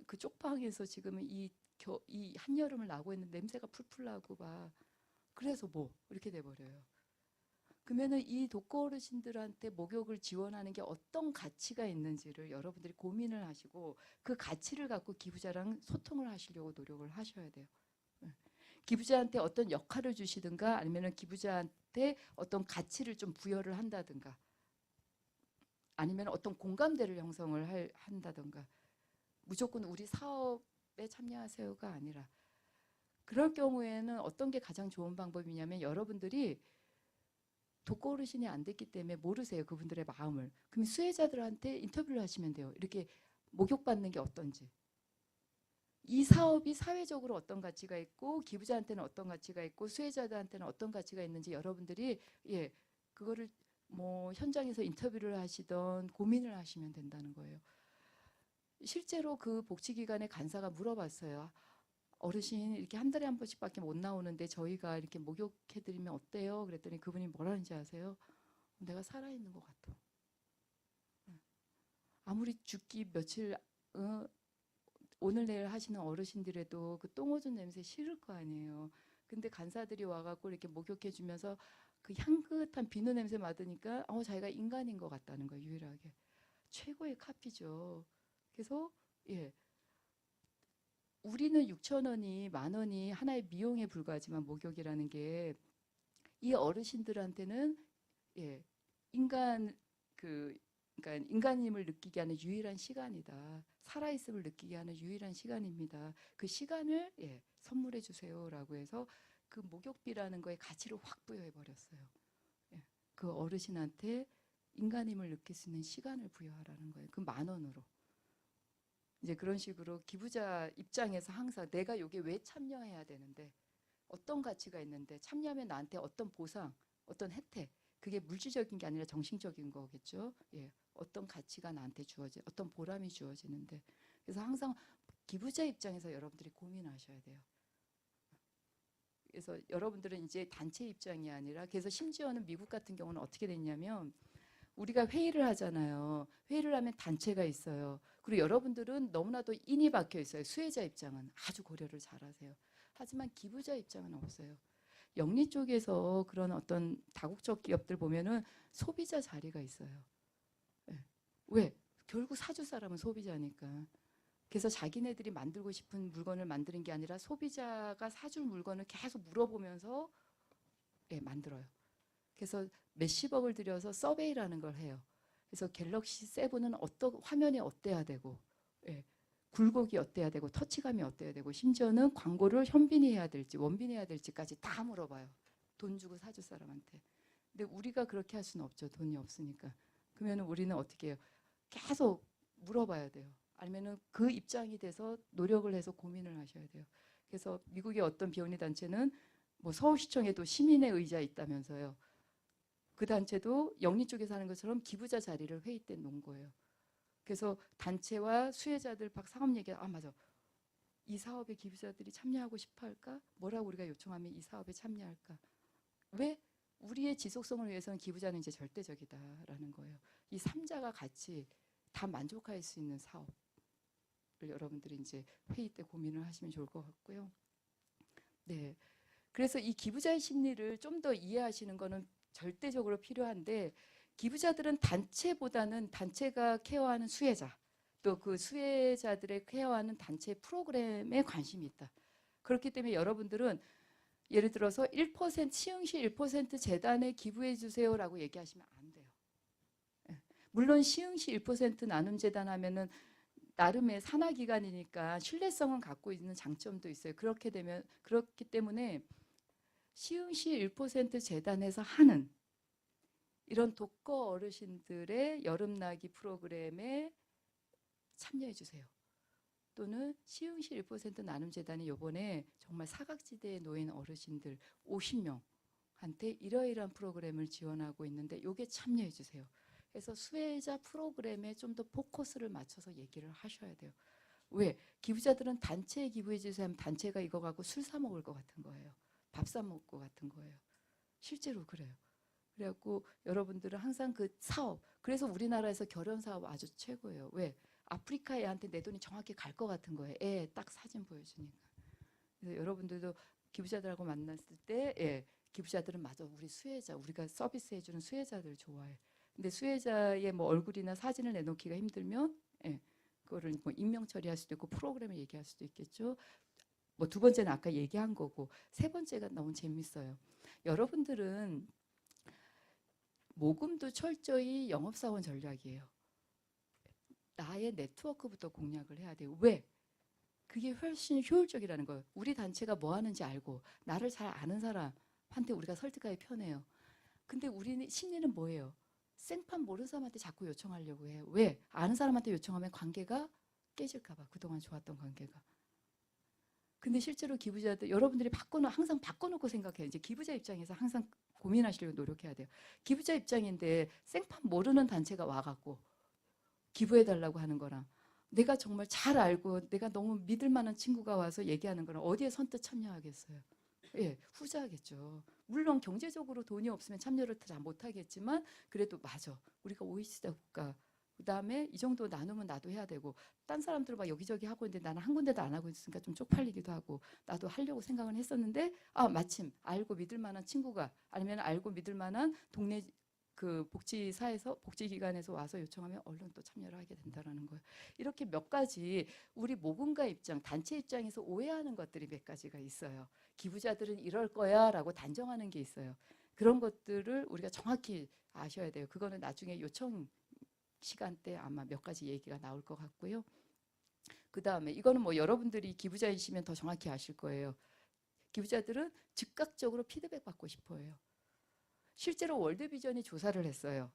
그 쪽방에서 지금 이 한여름을 나고 있는 냄새가 풀풀 나고 막 그래서 뭐 이렇게 돼버려요. 그러면은 이 독거 어르신들한테 목욕을 지원하는 게 어떤 가치가 있는지를 여러분들이 고민을 하시고 그 가치를 갖고 기부자랑 소통을 하시려고 노력을 하셔야 돼요. 기부자한테 어떤 역할을 주시든가 아니면 기부자한테 어떤 가치를 좀 부여를 한다든가 아니면 어떤 공감대를 형성을 한다든가, 무조건 우리 사업에 참여하세요가 아니라, 그럴 경우에는 어떤 게 가장 좋은 방법이냐면 여러분들이 독거 어르신이 안 됐기 때문에 모르세요, 그분들의 마음을. 그럼 수혜자들한테 인터뷰를 하시면 돼요. 이렇게 목욕받는 게 어떤지, 이 사업이 사회적으로 어떤 가치가 있고 기부자한테는 어떤 가치가 있고 수혜자들한테는 어떤 가치가 있는지 여러분들이 그거를 뭐 현장에서 인터뷰를 하시던 고민을 하시면 된다는 거예요. 실제로 그 복지기관의 간사가 물어봤어요. 어르신 이렇게 한 달에 한 번씩밖에 못 나오는데 저희가 이렇게 목욕해드리면 어때요? 그랬더니 그분이 뭐라는지 아세요? 내가 살아있는 것 같아. 아무리 죽기 며칠 오늘 내일 하시는 어르신들에도 그 똥오줌 냄새 싫을 거 아니에요. 근데 간사들이 와갖고 이렇게 목욕해 주면서 그 향긋한 비누 냄새 맡으니까 자기가 인간인 것 같다는 거예요. 유일하게. 최고의 카피죠. 그래서 우리는 6,000원이 10,000원이 하나의 미용에 불과하지만 목욕이라는 게 이 어르신들한테는 그러니까 인간임을 느끼게 하는 유일한 시간이다. 살아있음을 느끼게 하는 유일한 시간입니다. 그 시간을 선물해 주세요라고 해서 그 목욕비라는 거에 가치를 확 부여해 버렸어요. 그 어르신한테 인간임을 느낄 수 있는 시간을 부여하라는 거예요. 그 10,000원으로. 이제 그런 식으로 기부자 입장에서 항상 내가 여기에 왜 참여해야 되는데, 어떤 가치가 있는데, 참여하면 나한테 어떤 보상, 어떤 혜택, 그게 물질적인 게 아니라 정신적인 거겠죠. 어떤 가치가 나한테 주어져, 어떤 보람이 주어지는데, 그래서 항상 기부자 입장에서 여러분들이 고민하셔야 돼요. 그래서 여러분들은 이제 단체 입장이 아니라, 그래서 심지어는 미국 같은 경우는 어떻게 됐냐면 우리가 회의를 하잖아요. 회의를 하면 단체가 있어요. 그리고 여러분들은 너무나도 인이 박혀 있어요. 수혜자 입장은 아주 고려를 잘하세요. 하지만 기부자 입장은 없어요. 영리 쪽에서 그런 어떤 다국적 기업들 보면은 소비자 자리가 있어요. 네. 왜? 결국 사줄 사람은 소비자니까. 그래서 자기네들이 만들고 싶은 물건을 만드는 게 아니라 소비자가 사줄 물건을 계속 물어보면서 만들어요. 그래서 몇십억을 들여서 서베이라는 걸 해요. 그래서 갤럭시 7은 어떤 화면이 어때야 되고, 굴곡이 어때야 되고, 터치감이 어때야 되고, 심지어는 광고를 현빈이 해야 될지 원빈이 해야 될지까지 다 물어봐요. 돈 주고 사줄 사람한테. 근데 우리가 그렇게 할 수는 없죠. 돈이 없으니까. 그러면 우리는 어떻게 해요? 계속 물어봐야 돼요. 아니면은 그 입장이 돼서 노력을 해서 고민을 하셔야 돼요. 그래서 미국의 어떤 비영리 단체는 뭐 서울시청에도 시민의 의자 있다면서요. 그 단체도 영리 쪽에서 하는 것처럼 기부자 자리를 회의 때 놓은 거예요. 그래서 단체와 수혜자들 막 사업 얘기, 맞아. 이 사업에 기부자들이 참여하고 싶어 할까? 뭐라고 우리가 요청하면 이 사업에 참여할까? 왜? 우리의 지속성을 위해서는 기부자는 이제 절대적이다라는 거예요. 이 3자가 같이 다 만족할 수 있는 사업을 여러분들이 이제 회의 때 고민을 하시면 좋을 것 같고요. 네. 그래서 이 기부자의 심리를 좀 더 이해하시는 거는 절대적으로 필요한데, 기부자들은 단체보다는 단체가 케어하는 수혜자, 또 그 수혜자들의 케어하는 단체 프로그램에 관심이 있다. 그렇기 때문에 여러분들은 예를 들어서 1% 시흥시 1% 재단에 기부해 주세요라고 얘기하시면 안 돼요. 물론 시흥시 1% 나눔재단 하면은 나름의 산하기관이니까 신뢰성은 갖고 있는 장점도 있어요. 그렇기 때문에 시흥시 1% 재단에서 하는 이런 독거 어르신들의 여름나기 프로그램에 참여해 주세요. 또는 시흥시 1% 나눔재단이 이번에 정말 사각지대에 놓인 어르신들 50명한테 이러이러한 프로그램을 지원하고 있는데 요게 참여해 주세요. 그래서 수혜자 프로그램에 좀 더 포커스를 맞춰서 얘기를 하셔야 돼요. 왜? 기부자들은 단체에 기부해 주세요 하면 단체가 이거 갖고 술 사 먹을 것 같은 거예요. 밥 사 먹을 것 같은 거예요. 실제로 그래요. 그래갖고 여러분들은 항상 그 사업, 그래서 우리나라에서 결혼 사업 아주 최고예요. 왜? 아프리카 애한테 내 돈이 정확히 갈 것 같은 거예요. 애 딱 사진 보여주니까. 그래서 여러분들도 기부자들하고 만났을 때, 기부자들은 맞아, 우리 수혜자, 우리가 서비스해주는 수혜자들 좋아해. 근데 수혜자의 뭐 얼굴이나 사진을 내놓기가 힘들면, 그거를 뭐 임명 처리할 수도 있고 프로그램을 얘기할 수도 있겠죠. 뭐 두 번째는 아까 얘기한 거고, 세 번째가 너무 재밌어요. 여러분들은 모금도 철저히 영업사원 전략이에요. 나의 네트워크부터 공략을 해야 돼요. 왜? 그게 훨씬 효율적이라는 거예요. 우리 단체가 뭐 하는지 알고 나를 잘 아는 사람한테 우리가 설득하기 편해요. 근데 우리는 심리는 뭐예요? 생판 모르는 사람한테 자꾸 요청하려고 해요. 왜? 아는 사람한테 요청하면 관계가 깨질까 봐. 그동안 좋았던 관계가. 근데 실제로 기부자들, 여러분들이 항상 바꿔놓고 생각해요. 이제 기부자 입장에서 항상 고민하시려고 노력해야 돼요. 기부자 입장인데 생판 모르는 단체가 와갖고 기부해달라고 하는 거랑 내가 정말 잘 알고 내가 너무 믿을 만한 친구가 와서 얘기하는 거랑 어디에 선뜻 참여하겠어요? 후자겠죠. 물론 경제적으로 돈이 없으면 참여를 잘 못하겠지만 그래도 맞아. 우리가 OECD 국가, 그다음에 이 정도 나누면 나도 해야 되고 딴 사람들 막 여기저기 하고 있는데 나는 한 군데도 안 하고 있으니까 좀 쪽팔리기도 하고 나도 하려고 생각은 했었는데 마침 알고 믿을 만한 친구가 아니면 알고 믿을 만한 동네 그 복지기관에서 와서 요청하면 얼른 또 참여를 하게 된다는 거예요. 이렇게 몇 가지 우리 모금가 입장, 단체 입장에서 오해하는 것들이 몇 가지가 있어요. 기부자들은 이럴 거야라고 단정하는 게 있어요. 그런 것들을 우리가 정확히 아셔야 돼요. 그거는 나중에 요청 시간 때 아마 몇 가지 얘기가 나올 것 같고요. 그 다음에 이거는 뭐 여러분들이 기부자이시면 더 정확히 아실 거예요. 기부자들은 즉각적으로 피드백 받고 싶어 해요. 실제로 월드비전이 조사를 했어요.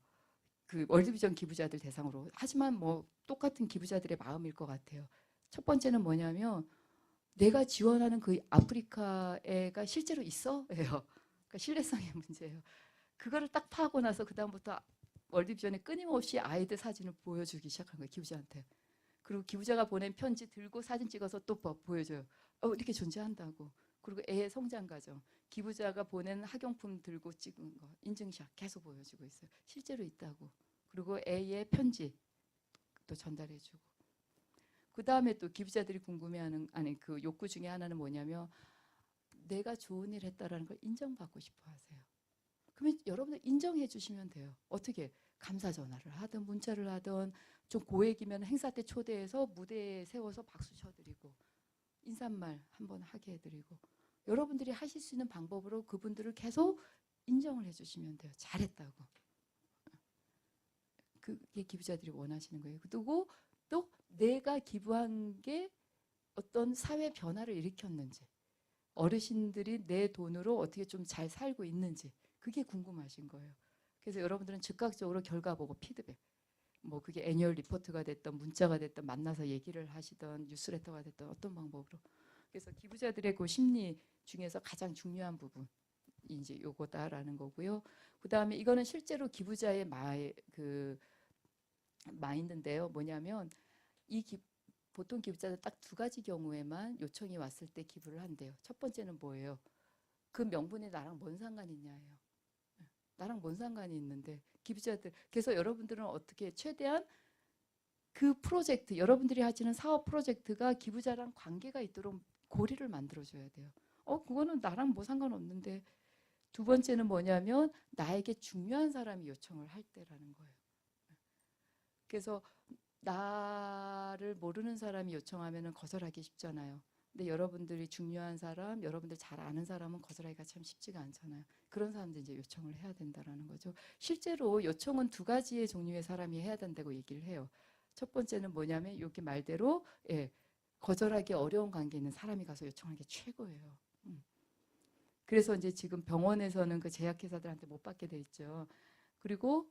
그 월드비전 기부자들 대상으로. 하지만 뭐 똑같은 기부자들의 마음일 것 같아요. 첫 번째는 뭐냐면 내가 지원하는 그 아프리카 애가 실제로 있어? 예요. 그러니까 신뢰성의 문제예요. 그거를 딱 파고 나서 그 다음부터 월드비전에 끊임없이 아이들 사진을 보여주기 시작한 거예요. 기부자한테. 그리고 기부자가 보낸 편지 들고 사진 찍어서 또 보여줘요. 이렇게 존재한다고. 그리고 애의 성장 과정, 기부자가 보낸 학용품 들고 찍은 거, 인증샷 계속 보여주고 있어요. 실제로 있다고. 그리고 애의 편지 또 전달해주고. 그 다음에 또 기부자들이 궁금해하는, 아니 그 욕구 중에 하나는 뭐냐면 내가 좋은 일 했다라는 걸 인정받고 싶어 하세요. 그러면 여러분들 인정해 주시면 돼요. 어떻게? 감사 전화를 하든 문자를 하든, 좀 고액이면 행사 때 초대해서 무대에 세워서 박수 쳐드리고 인사말 한번 하게 해드리고, 여러분들이 하실 수 있는 방법으로 그분들을 계속 인정을 해주시면 돼요. 잘했다고. 그게 기부자들이 원하시는 거예요. 그리고 또 내가 기부한 게 어떤 사회 변화를 일으켰는지, 어르신들이 내 돈으로 어떻게 좀 잘 살고 있는지, 그게 궁금하신 거예요. 그래서 여러분들은 즉각적으로 결과 보고 피드백, 뭐 그게 애니얼 리포트가 됐던 문자가 됐던 만나서 얘기를 하시던 뉴스레터가 됐던 어떤 방법으로. 그래서 기부자들의 그 심리 중에서 가장 중요한 부분이 이제 요거다라는 거고요. 그 다음에 이거는 실제로 기부자의 마인드인데요. 뭐냐면 보통 기부자들 딱 두 가지 경우에만 요청이 왔을 때 기부를 한대요. 첫 번째는 뭐예요? 그 명분이 나랑 뭔 상관이 있냐예요. 나랑 뭔 상관이 있는데 기부자들. 그래서 여러분들은 어떻게 최대한 그 프로젝트, 여러분들이 하시는 사업 프로젝트가 기부자랑 관계가 있도록 고리를 만들어줘야 돼요. 그거는 나랑 뭐 상관없는데. 두 번째는 뭐냐면 나에게 중요한 사람이 요청을 할 때라는 거예요. 그래서 나를 모르는 사람이 요청하면 거절하기 쉽잖아요. 근데 여러분들이 중요한 사람, 여러분들 잘 아는 사람은 거절하기가 참 쉽지가 않잖아요. 그런 사람들 이제 요청을 해야 된다라는 거죠. 실제로 요청은 두 가지의 종류의 사람이 해야 된다고 얘기를 해요. 첫 번째는 뭐냐면 여기 말대로 거절하기 어려운 관계 있는 사람이 가서 요청하는 게 최고예요. 그래서 이제 지금 병원에서는 그 제약회사들한테 못 받게 돼 있죠. 그리고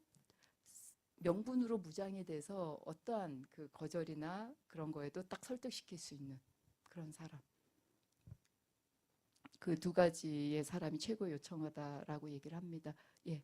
명분으로 무장이 돼서 어떠한 그 거절이나 그런 거에도 딱 설득시킬 수 있는 그런 사람. 그 두 가지의 사람이 최고 요청하다라고 얘기를 합니다. 예.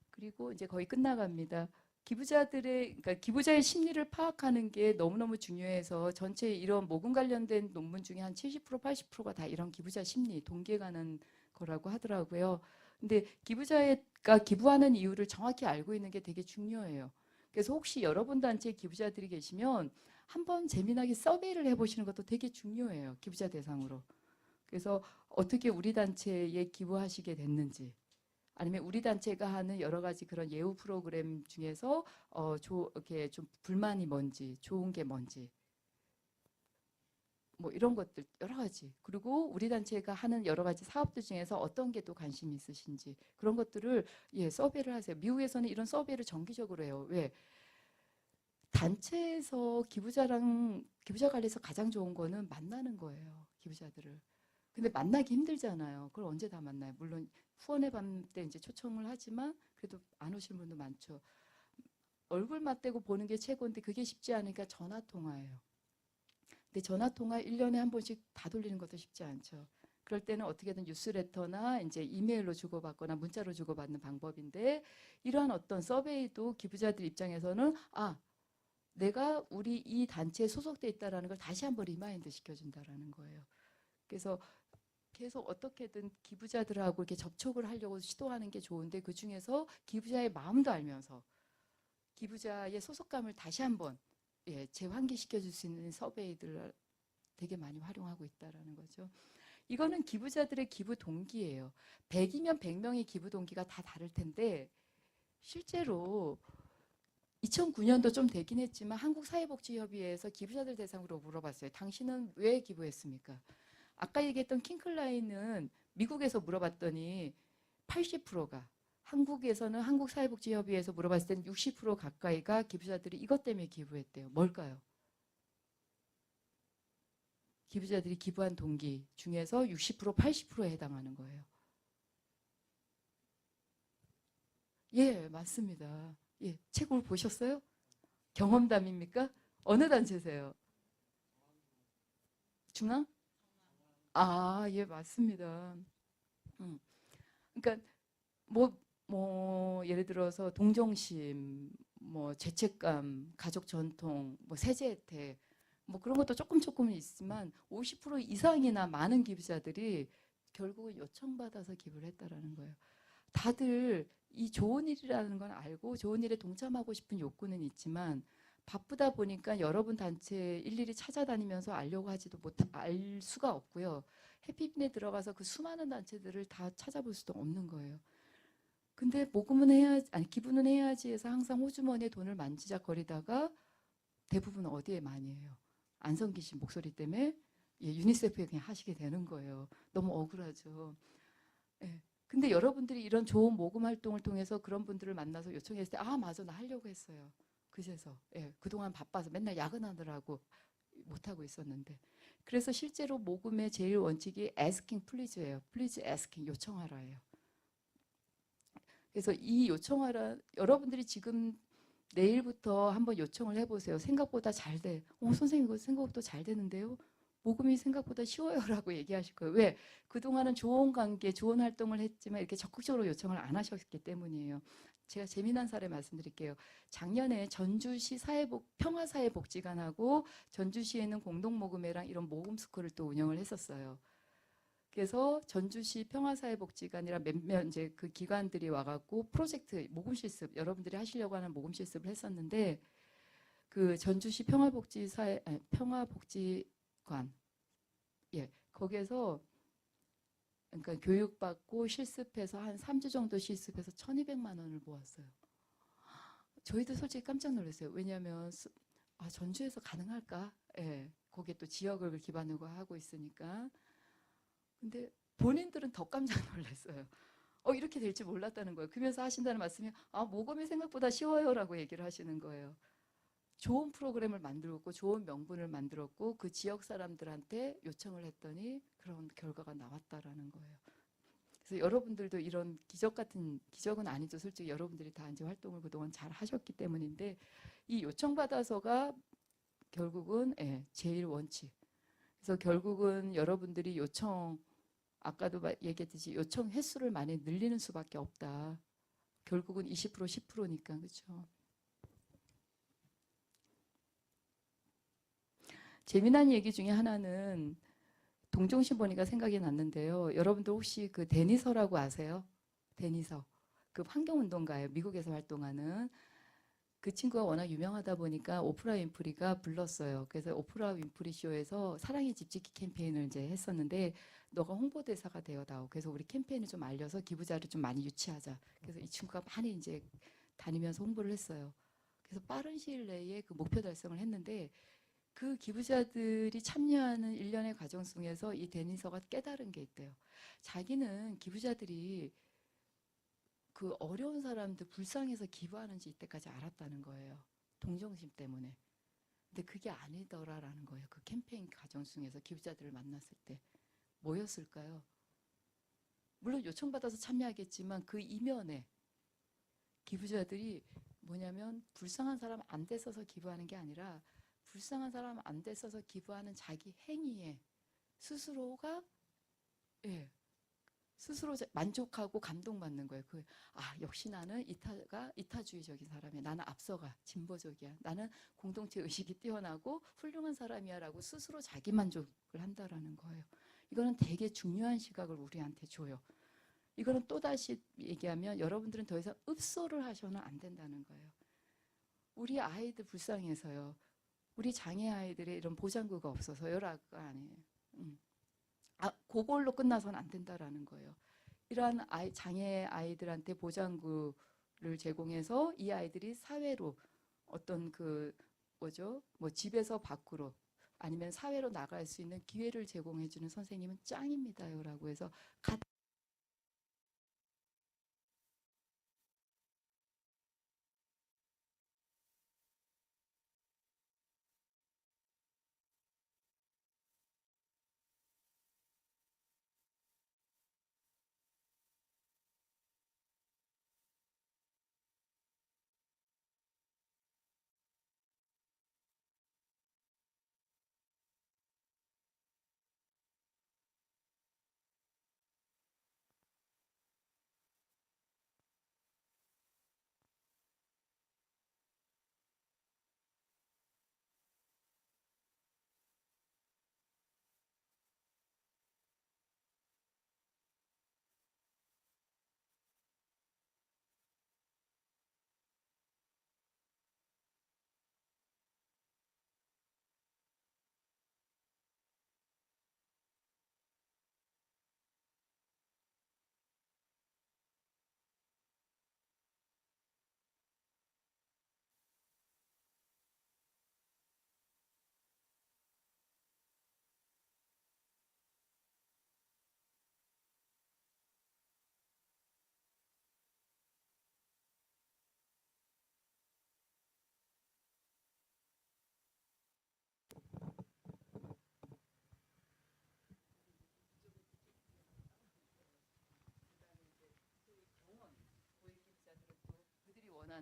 그리고 이제 거의 끝나갑니다. 그러니까 기부자의 심리를 파악하는 게 너무너무 중요해서 전체 이런 모금 관련된 논문 중에 한 70%, 80%가 다 이런 기부자 심리, 동기에 관한 거라고 하더라고요. 근데 기부자가 기부하는 이유를 정확히 알고 있는 게 되게 중요해요. 그래서 혹시 여러분 단체에 기부자들이 계시면 한번 재미나게 서베이를 해보시는 것도 되게 중요해요. 기부자 대상으로. 그래서 어떻게 우리 단체에 기부하시게 됐는지, 아니면 우리 단체가 하는 여러 가지 그런 예우 프로그램 중에서 이렇게 좀 불만이 뭔지, 좋은 게 뭔지, 뭐 이런 것들 여러 가지. 그리고 우리 단체가 하는 여러 가지 사업들 중에서 어떤 게 또 관심이 있으신지, 그런 것들을 서베이를 하세요. 미국에서는 이런 서베이를 정기적으로 해요. 왜? 단체에서 기부자 관리에서 가장 좋은 거는 만나는 거예요. 기부자들을. 근데 만나기 힘들잖아요. 그걸 언제 다 만나요? 물론 후원의 밤 때 이제 초청을 하지만 그래도 안 오시는 분도 많죠. 얼굴 맞대고 보는 게 최고인데 그게 쉽지 않으니까 전화 통화예요. 근데 전화 통화 1년에 한 번씩 다 돌리는 것도 쉽지 않죠. 그럴 때는 어떻게든 뉴스레터나 이제 이메일로 주고받거나 문자로 주고받는 방법인데, 이러한 어떤 서베이도 기부자들 입장에서는 내가 우리 이 단체에 소속돼 있다라는 걸 다시 한번 리마인드 시켜준다라는 거예요. 그래서 계속 어떻게든 기부자들하고 이렇게 접촉을 하려고 시도하는 게 좋은데, 그 중에서 기부자의 마음도 알면서 기부자의 소속감을 다시 한번 재환기시켜 줄 수 있는 서베이들을 되게 많이 활용하고 있다라는 거죠. 이거는 기부자들의 기부 동기예요. 100이면 100명의 기부 동기가 다 다를 텐데, 실제로 2009년도 좀 되긴 했지만 한국사회복지협의회에서 기부자들 대상으로 물어봤어요. 당신은 왜 기부했습니까? 아까 얘기했던 킹클라인은 미국에서 물어봤더니 80%가, 한국에서는 한국사회복지협의회에서 물어봤을 때는 60% 가까이가 기부자들이 이것 때문에 기부했대요. 뭘까요? 기부자들이 기부한 동기 중에서 60%, 80%에 해당하는 거예요. 예, 맞습니다. 예, 책을 보셨어요? 경험담입니까? 어느 단체세요? 중앙? 예, 맞습니다. 그러니까 예를 들어서 동정심, 뭐 죄책감, 가족 전통, 뭐 세제 혜택, 뭐 그런 것도 조금 조금은 있지만 50% 이상이나 많은 기부자들이 결국은 요청받아서 기부를 했다라는 거예요. 다들 이 좋은 일이라는 건 알고 좋은 일에 동참하고 싶은 욕구는 있지만 바쁘다 보니까 여러분 단체 일일이 찾아다니면서 알려고 하지도 알 수가 없고요. 해피빈에 들어가서 그 수많은 단체들을 다 찾아볼 수도 없는 거예요. 근데 모금은 해야지, 아니 기부는 해야지 해서 항상 호주머니에 돈을 만지작거리다가 대부분 어디에 많이 해요? 안성기 씨 목소리 때문에 유니세프에 그냥 하시게 되는 거예요. 너무 억울하죠. 예. 근데 여러분들이 이런 좋은 모금 활동을 통해서 그런 분들을 만나서 요청했을 때, 아, 맞아, 나 하려고 했어요. 그제서. 예. 그동안 바빠서 맨날 야근하느라고 못하고 있었는데. 그래서 실제로 모금의 제일 원칙이 asking please예요. please asking, 요청하라예요. 그래서 이 요청하라, 여러분들이 지금 내일부터 한번 요청을 해보세요. 생각보다 잘 돼. 선생님, 이거 생각보다 잘 되는데요? 모금이 생각보다 쉬워요라고 얘기하실 거예요. 왜? 그동안은 좋은 관계, 좋은 활동을 했지만 이렇게 적극적으로 요청을 안 하셨기 때문이에요. 제가 재미난 사례 말씀드릴게요. 작년에 전주시 평화사회복지관하고 전주시에는 공동모금회랑 이런 모금 스쿨을 또 운영을 했었어요. 그래서 전주시 평화사회복지관이랑 몇몇 이제 그 기관들이 와갖고 프로젝트 모금 실습 여러분들이 하시려고 하는 모금 실습을 했었는데 그 전주시 평화복지관 거기에서 그러니까 교육받고 실습해서 한 3주 정도 실습해서 1,200만 원을 모았어요. 저희도 솔직히 깜짝 놀랐어요. 왜냐하면 전주에서 가능할까? 예, 거기에 또 지역을 기반으로 하고 있으니까. 근데 본인들은 더 깜짝 놀랐어요. 이렇게 될 줄 몰랐다는 거예요. 그러면서 하신다는 말씀이 모금이 생각보다 쉬워요라고 얘기를 하시는 거예요. 좋은 프로그램을 만들었고 좋은 명분을 만들었고 그 지역 사람들한테 요청을 했더니 그런 결과가 나왔다라는 거예요. 그래서 여러분들도 이런 기적 같은 기적은 아니죠. 솔직히 여러분들이 다 이제 활동을 그동안 잘 하셨기 때문인데 이 요청받아서가 결국은 제일 원칙. 그래서 결국은 여러분들이 아까도 얘기했듯이 요청 횟수를 많이 늘리는 수밖에 없다. 결국은 20% 10%니까 그렇죠. 재미난 얘기 중에 하나는 동종신 보니까 생각이 났는데요. 여러분들 혹시 그 데니서라고 아세요? 데니서. 그 환경운동가예요. 미국에서 활동하는. 그 친구가 워낙 유명하다 보니까 오프라 윈프리가 불렀어요. 그래서 오프라 윈프리 쇼에서 사랑의 집짓기 캠페인을 이제 했었는데 너가 홍보대사가 되어다오. 그래서 우리 캠페인을 좀 알려서 기부자를 좀 많이 유치하자. 그래서 이 친구가 많이 이제 다니면서 홍보를 했어요. 그래서 빠른 시일 내에 그 목표 달성을 했는데 그 기부자들이 참여하는 일련의 과정 속에서 이 데니서가 깨달은 게 있대요. 자기는 기부자들이 그 어려운 사람들 불쌍해서 기부하는지 이때까지 알았다는 거예요. 동정심 때문에. 근데 그게 아니더라라는 거예요. 그 캠페인 과정 중에서 기부자들을 만났을 때. 뭐였을까요? 물론 요청받아서 참여하겠지만 그 이면에 기부자들이 뭐냐면 불쌍한 사람 안 됐어서 기부하는 게 아니라 불쌍한 사람 안 됐어서 기부하는 자기 행위에 스스로가 스스로 만족하고 감동받는 거예요. 역시 나는 이타주의적인 사람이야. 나는 앞서가 진보적이야. 나는 공동체 의식이 뛰어나고 훌륭한 사람이야라고 스스로 자기 만족을 한다라는 거예요. 이거는 되게 중요한 시각을 우리한테 줘요. 이거는 또다시 얘기하면 여러분들은 더 이상 읍소를 하셔는 안 된다는 거예요. 우리 아이들 불쌍해서요. 우리 장애 아이들의 이런 보장구가 없어서요라가 아니에요. 그걸로 끝나서는 안 된다라는 거예요. 이러한 장애 아이들한테 보장구를 제공해서 이 아이들이 사회로 어떤 뭐 집에서 밖으로 아니면 사회로 나갈 수 있는 기회를 제공해주는 선생님은 짱입니다요라고 해서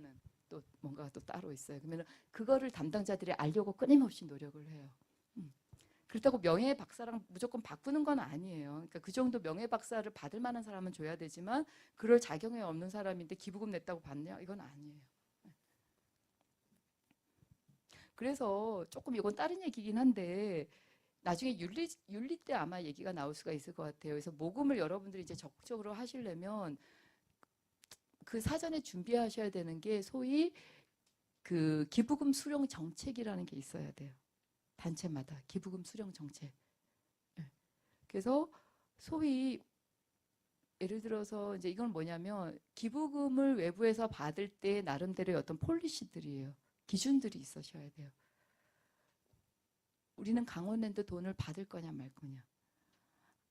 원하는 또 뭔가가 또 따로 있어요. 그러면 그거를 담당자들이 알려고 끊임없이 노력을 해요. 그렇다고 명예 박사랑 무조건 바꾸는 건 아니에요. 그러니까 그 정도 명예 박사를 받을 만한 사람은 줘야 되지만 그럴 자격이 없는 사람인데 기부금 냈다고 받냐? 이건 아니에요. 그래서 조금 이건 다른 얘기긴 한데 나중에 윤리 때 아마 얘기가 나올 수가 있을 것 같아요. 그래서 모금을 여러분들이 이제 적극적으로 하시려면 그 사전에 준비하셔야 되는 게 소위 그 기부금 수령 정책이라는 게 있어야 돼요. 단체마다 기부금 수령 정책. 예. 그래서 소위 예를 들어서 이제 이건 뭐냐면 기부금을 외부에서 받을 때 나름대로의 어떤 폴리시들이에요. 기준들이 있으셔야 돼요. 우리는 강원랜드 돈을 받을 거냐 말 거냐.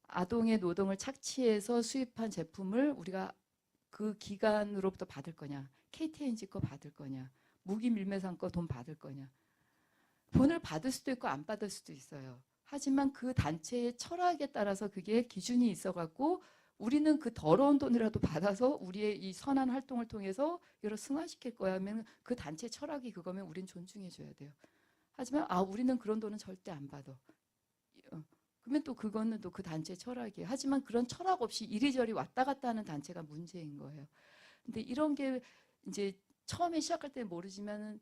아동의 노동을 착취해서 수입한 제품을 우리가 그 기관으로부터 받을 거냐. KTNG 거 받을 거냐. 무기밀매상 거 돈 받을 거냐. 돈을 받을 수도 있고 안 받을 수도 있어요. 하지만 그 단체의 철학에 따라서 그게 기준이 있어갖고 우리는 그 더러운 돈이라도 받아서 우리의 이 선한 활동을 통해서 여러 승화시킬 거야 하면 그 단체 철학이 그거면 우린 존중해줘야 돼요. 하지만 우리는 그런 돈은 절대 안 받아. 그러면 또 그거는 또 그 단체 철학이에요. 하지만 그런 철학 없이 이리저리 왔다 갔다 하는 단체가 문제인 거예요. 근데 이런 게 이제 처음에 시작할 때는 모르지만은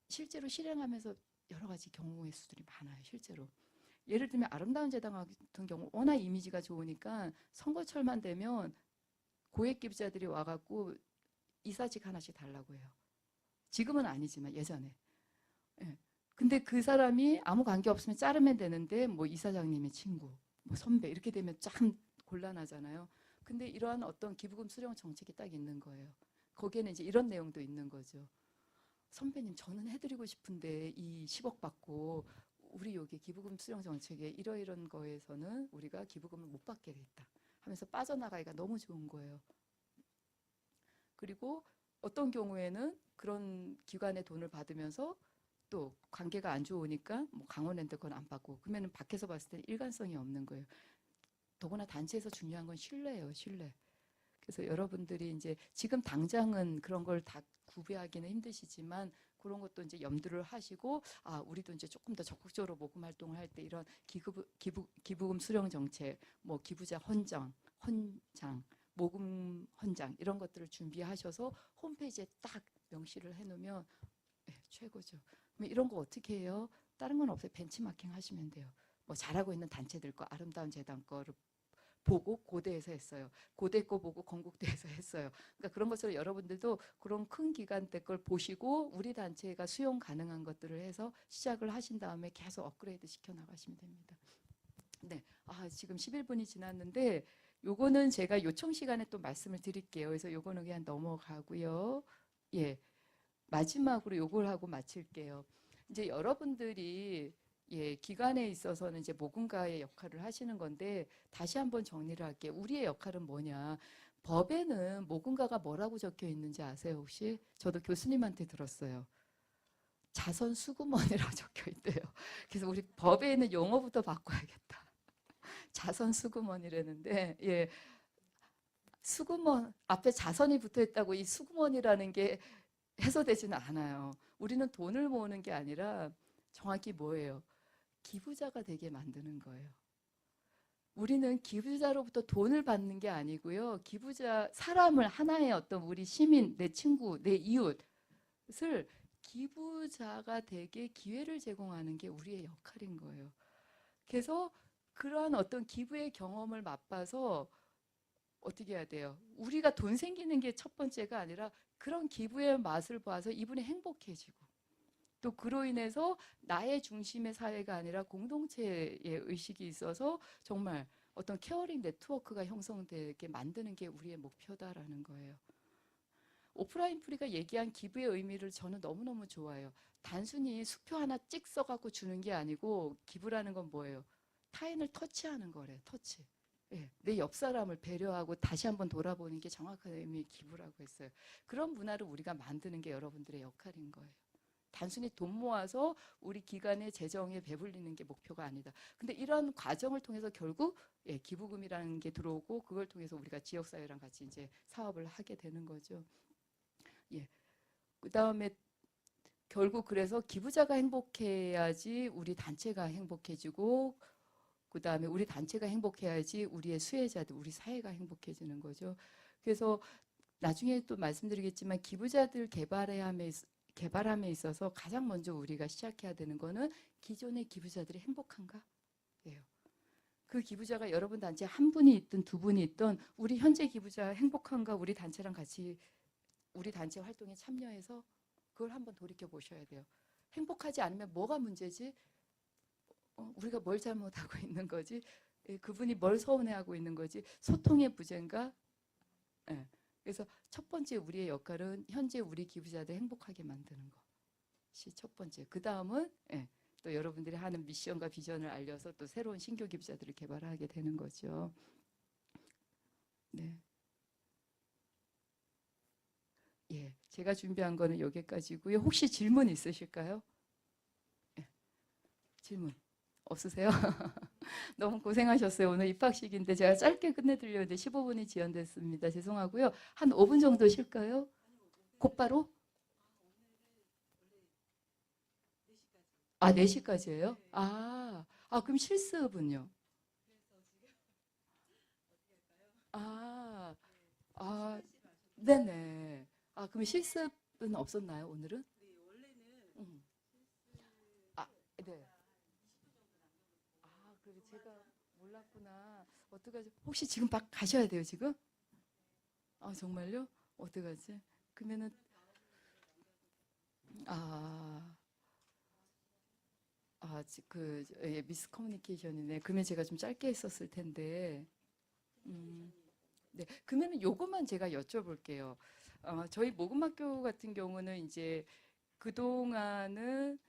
실제로 실행하면서 여러 가지 경우의 수들이 많아요. 실제로. 예를 들면 아름다운 재단 같은 경우 워낙 이미지가 좋으니까 선거철만 되면 고액 기부자들이 와갖고 이사직 하나씩 달라고 해요. 지금은 아니지만 예전에. 예. 근데 그 사람이 아무 관계 없으면 자르면 되는데 뭐 이사장님의 친구, 뭐 선배 이렇게 되면 참 곤란하잖아요. 근데 이러한 어떤 기부금 수령 정책이 딱 있는 거예요. 거기에는 이제 이런 내용도 있는 거죠. 선배님 저는 해드리고 싶은데 이 10억 받고 우리 여기 기부금 수령 정책에 이러이런 거에서는 우리가 기부금을 못 받게 돼 있다 하면서 빠져나가기가 너무 좋은 거예요. 그리고 어떤 경우에는 그런 기관의 돈을 받으면서 또 관계가 안 좋으니까 뭐 강원랜드 건 안 받고 그러면 밖에서 봤을 때 일관성이 없는 거예요. 더구나 단체에서 중요한 건 신뢰예요, 신뢰. 그래서 여러분들이 이제 지금 당장은 그런 걸 다 구비하기는 힘드시지만 그런 것도 이제 염두를 하시고 우리도 이제 조금 더 적극적으로 모금 활동을 할 때 이런 기부금 수령 정책, 뭐 기부자 헌장, 모금 헌장 이런 것들을 준비하셔서 홈페이지에 딱 명시를 해놓으면 최고죠. 그럼 이런 거 어떻게 해요? 다른 건 없어요. 벤치마킹 하시면 돼요. 뭐 잘하고 있는 단체들 거, 아름다운 재단 거를 보고 고대에서 했어요. 고대 거 보고 건국대에서 했어요. 그러니까 그런 것처럼 여러분들도 그런 큰 기관대 걸 보시고 우리 단체가 수용 가능한 것들을 해서 시작을 하신 다음에 계속 업그레이드 시켜 나가시면 됩니다. 네, 지금 11분이 지났는데 요거는 제가 요청 시간에 또 말씀을 드릴게요. 그래서 요거는 그냥 넘어가고요. 예, 마지막으로 요걸 하고 마칠게요. 이제 여러분들이 기관에 있어서는 이제 모금가의 역할을 하시는 건데 다시 한번 정리를 할게요. 우리의 역할은 뭐냐? 법에는 모금가가 뭐라고 적혀 있는지 아세요 혹시? 저도 교수님한테 들었어요. 자선 수구먼이라고 적혀 있대요. 그래서 우리 법에 있는 용어부터 바꿔야겠다. 자선 수구먼이라는데 수구먼 앞에 자선이 붙어 있다고 이 수구먼이라는 게 해소되지는 않아요. 우리는 돈을 모으는 게 아니라 정확히 뭐예요? 기부자가 되게 만드는 거예요. 우리는 기부자로부터 돈을 받는 게 아니고요. 기부자 사람을 하나의 어떤 우리 시민, 내 친구, 내 이웃을 기부자가 되게 기회를 제공하는 게 우리의 역할인 거예요. 그래서 그러한 어떤 기부의 경험을 맛봐서 어떻게 해야 돼요? 우리가 돈 생기는 게 첫 번째가 아니라 그런 기부의 맛을 봐서 이분이 행복해지고 또 그로 인해서 나의 중심의 사회가 아니라 공동체의 의식이 있어서 정말 어떤 케어링 네트워크가 형성되게 만드는 게 우리의 목표다라는 거예요. 오프라인 프리가 얘기한 기부의 의미를 저는 너무너무 좋아해요. 단순히 수표 하나 찍 써갖고 주는 게 아니고 기부라는 건 뭐예요? 타인을 터치하는 거래요. 터치. 내 옆 사람을 배려하고 다시 한번 돌아보는 게 정확한 의미의 기부라고 했어요. 그런 문화를 우리가 만드는 게 여러분들의 역할인 거예요. 단순히 돈 모아서 우리 기관의 재정에 배불리는 게 목표가 아니다. 근데 이런 과정을 통해서 결국 기부금이라는 게 들어오고 그걸 통해서 우리가 지역사회랑 같이 이제 사업을 하게 되는 거죠. 예. 그다음에 결국 그래서 기부자가 행복해야지 우리 단체가 행복해지고 그다음에 우리 단체가 행복해야지 우리의 수혜자들, 우리 사회가 행복해지는 거죠. 그래서 나중에 또 말씀드리겠지만 기부자들 개발함에 있어서 가장 먼저 우리가 시작해야 되는 거는 기존의 기부자들이 행복한가? 예요. 그 기부자가 여러분 단체에 한 분이 있든 두 분이 있든 우리 현재 기부자 행복한가? 우리 단체랑 같이 우리 단체 활동에 참여해서 그걸 한번 돌이켜 보셔야 돼요. 행복하지 않으면 뭐가 문제지? 우리가 뭘 잘못하고 있는 거지? 예, 그분이 뭘 서운해하고 있는 거지? 소통의 부재인가? 예. 그래서 첫 번째 우리의 역할은 현재 우리 기부자들 행복하게 만드는 것이 첫 번째. 그 다음은 예, 또 여러분들이 하는 미션과 비전을 알려서 또 새로운 신규 기부자들을 개발하게 되는 거죠. 네. 예, 제가 준비한 거는 여기까지고요. 혹시 질문 있으실까요? 예, 질문 없으세요? 너무 고생하셨어요. 오늘 입학식인데 제가 짧게 끝내드리려는데 15분이 지연됐습니다. 죄송하고요. 한 5분 정도 쉴까요? 곧바로? 아, 4시까지예요? 그럼 실습은요? 아, 아, 네네. 그럼 실습은 없었나요, 오늘은? 음. 아, 네. 그래 제가 몰랐구나. 어떡하지? 혹시 지금 막 가셔야 돼요, 지금? 정말요? 어떡하지? 그러면은 아, 예, 미스 커뮤니케이션이네. 그러면 제가 좀 짧게 했었을 텐데. 음, 네. 그러면은 요것만 제가 여쭤볼게요. 저희 모금학교 같은 경우는 이제 그동안은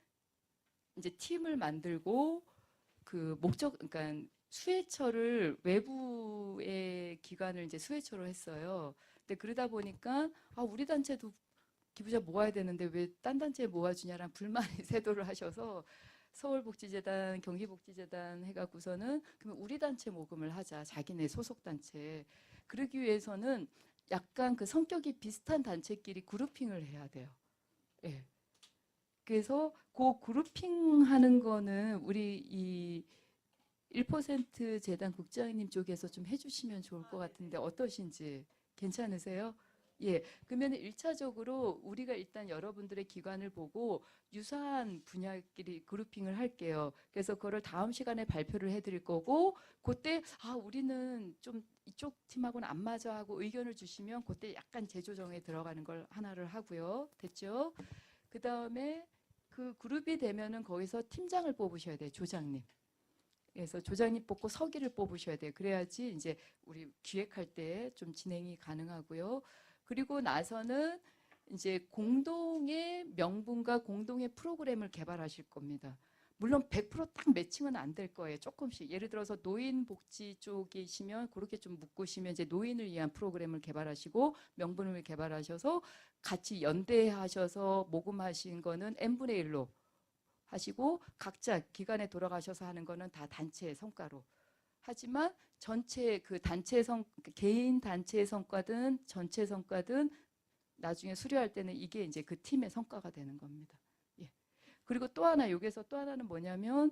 이제 팀을 만들고 그 그러니까 수혜처를 외부의 기관을 이제 수혜처로 했어요. 근데 그러다 보니까 우리 단체도 기부자 모아야 되는데 왜 딴 단체에 모아주냐라는 불만이 세도를 하셔서 서울복지재단, 경기복지재단 해갖고서는 그러면 우리 단체 모금을 하자. 자기네 소속 단체. 그러기 위해서는 약간 그 성격이 비슷한 단체끼리 그룹핑을 해야 돼요. 예. 그래서 그 그룹핑 하는 거는 우리 이 1% 재단 국장님 쪽에서 좀 해주시면 좋을 것 같은데 어떠신지 괜찮으세요? 예, 그러면 1차적으로 우리가 일단 여러분들의 기관을 보고 유사한 분야끼리 그룹핑을 할게요. 그래서 그거를 다음 시간에 발표를 해드릴 거고 그때 우리는 좀 이쪽 팀하고는 안 맞아 하고 의견을 주시면 그때 약간 재조정에 들어가는 걸 하나를 하고요. 됐죠? 그 다음에 그 그룹이 되면은 거기서 팀장을 뽑으셔야 돼요. 조장님. 그래서 조장님 뽑고 서기를 뽑으셔야 돼요. 그래야지 이제 우리 기획할 때 좀 진행이 가능하고요. 그리고 나서는 이제 공동의 명분과 공동의 프로그램을 개발하실 겁니다. 물론 100%딱 매칭은 안 될 거예요. 조금씩. 예를 들어서 노인복지 쪽이시면 그렇게 좀 묶으시면 이제 노인을 위한 프로그램을 개발하시고 명분을 개발하셔서 같이 연대하셔서 모금하신 거는 n분의 1로 하시고 각자 기관에 돌아가셔서 하는 거는 다 단체의 성과로. 하지만 전체 그 개인 단체의 성과든 전체 성과든 나중에 수료할 때는 이게 이제 그 팀의 성과가 되는 겁니다. 예. 그리고 또 하나 여기서 또 하나는 뭐냐면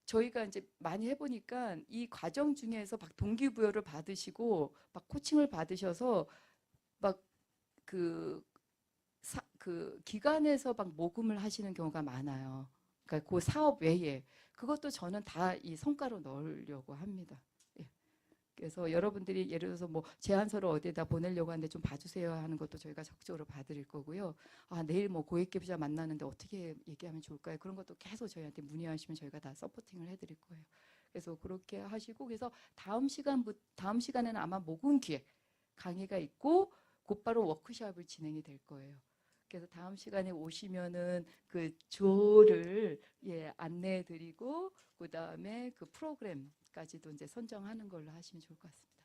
저희가 이제 많이 해보니까 이 과정 중에서 막 동기부여를 받으시고 막 코칭을 받으셔서 막그 그 기관에서 막 모금을 하시는 경우가 많아요. 그러니까 그 사업 외에 그것도 저는 다 이 성과로 넣으려고 합니다. 예. 그래서 여러분들이 예를 들어서 뭐 제안서를 어디에다 보내려고 하는데 좀 봐주세요 하는 것도 저희가 적극적으로 봐드릴 거고요. 내일 뭐 고액기부자 만나는데 어떻게 얘기하면 좋을까요? 그런 것도 계속 저희한테 문의하시면 저희가 다 서포팅을 해드릴 거예요. 그래서 그렇게 하시고 그래서 다음 시간에는 아마 모금 기획 강의가 있고 곧바로 워크숍을 진행이 될 거예요. 그래서 다음 시간에 오시면은 그 조를 안내해 드리고 그다음에 그 프로그램까지도 이제 선정하는 걸로 하시면 좋을 것 같습니다.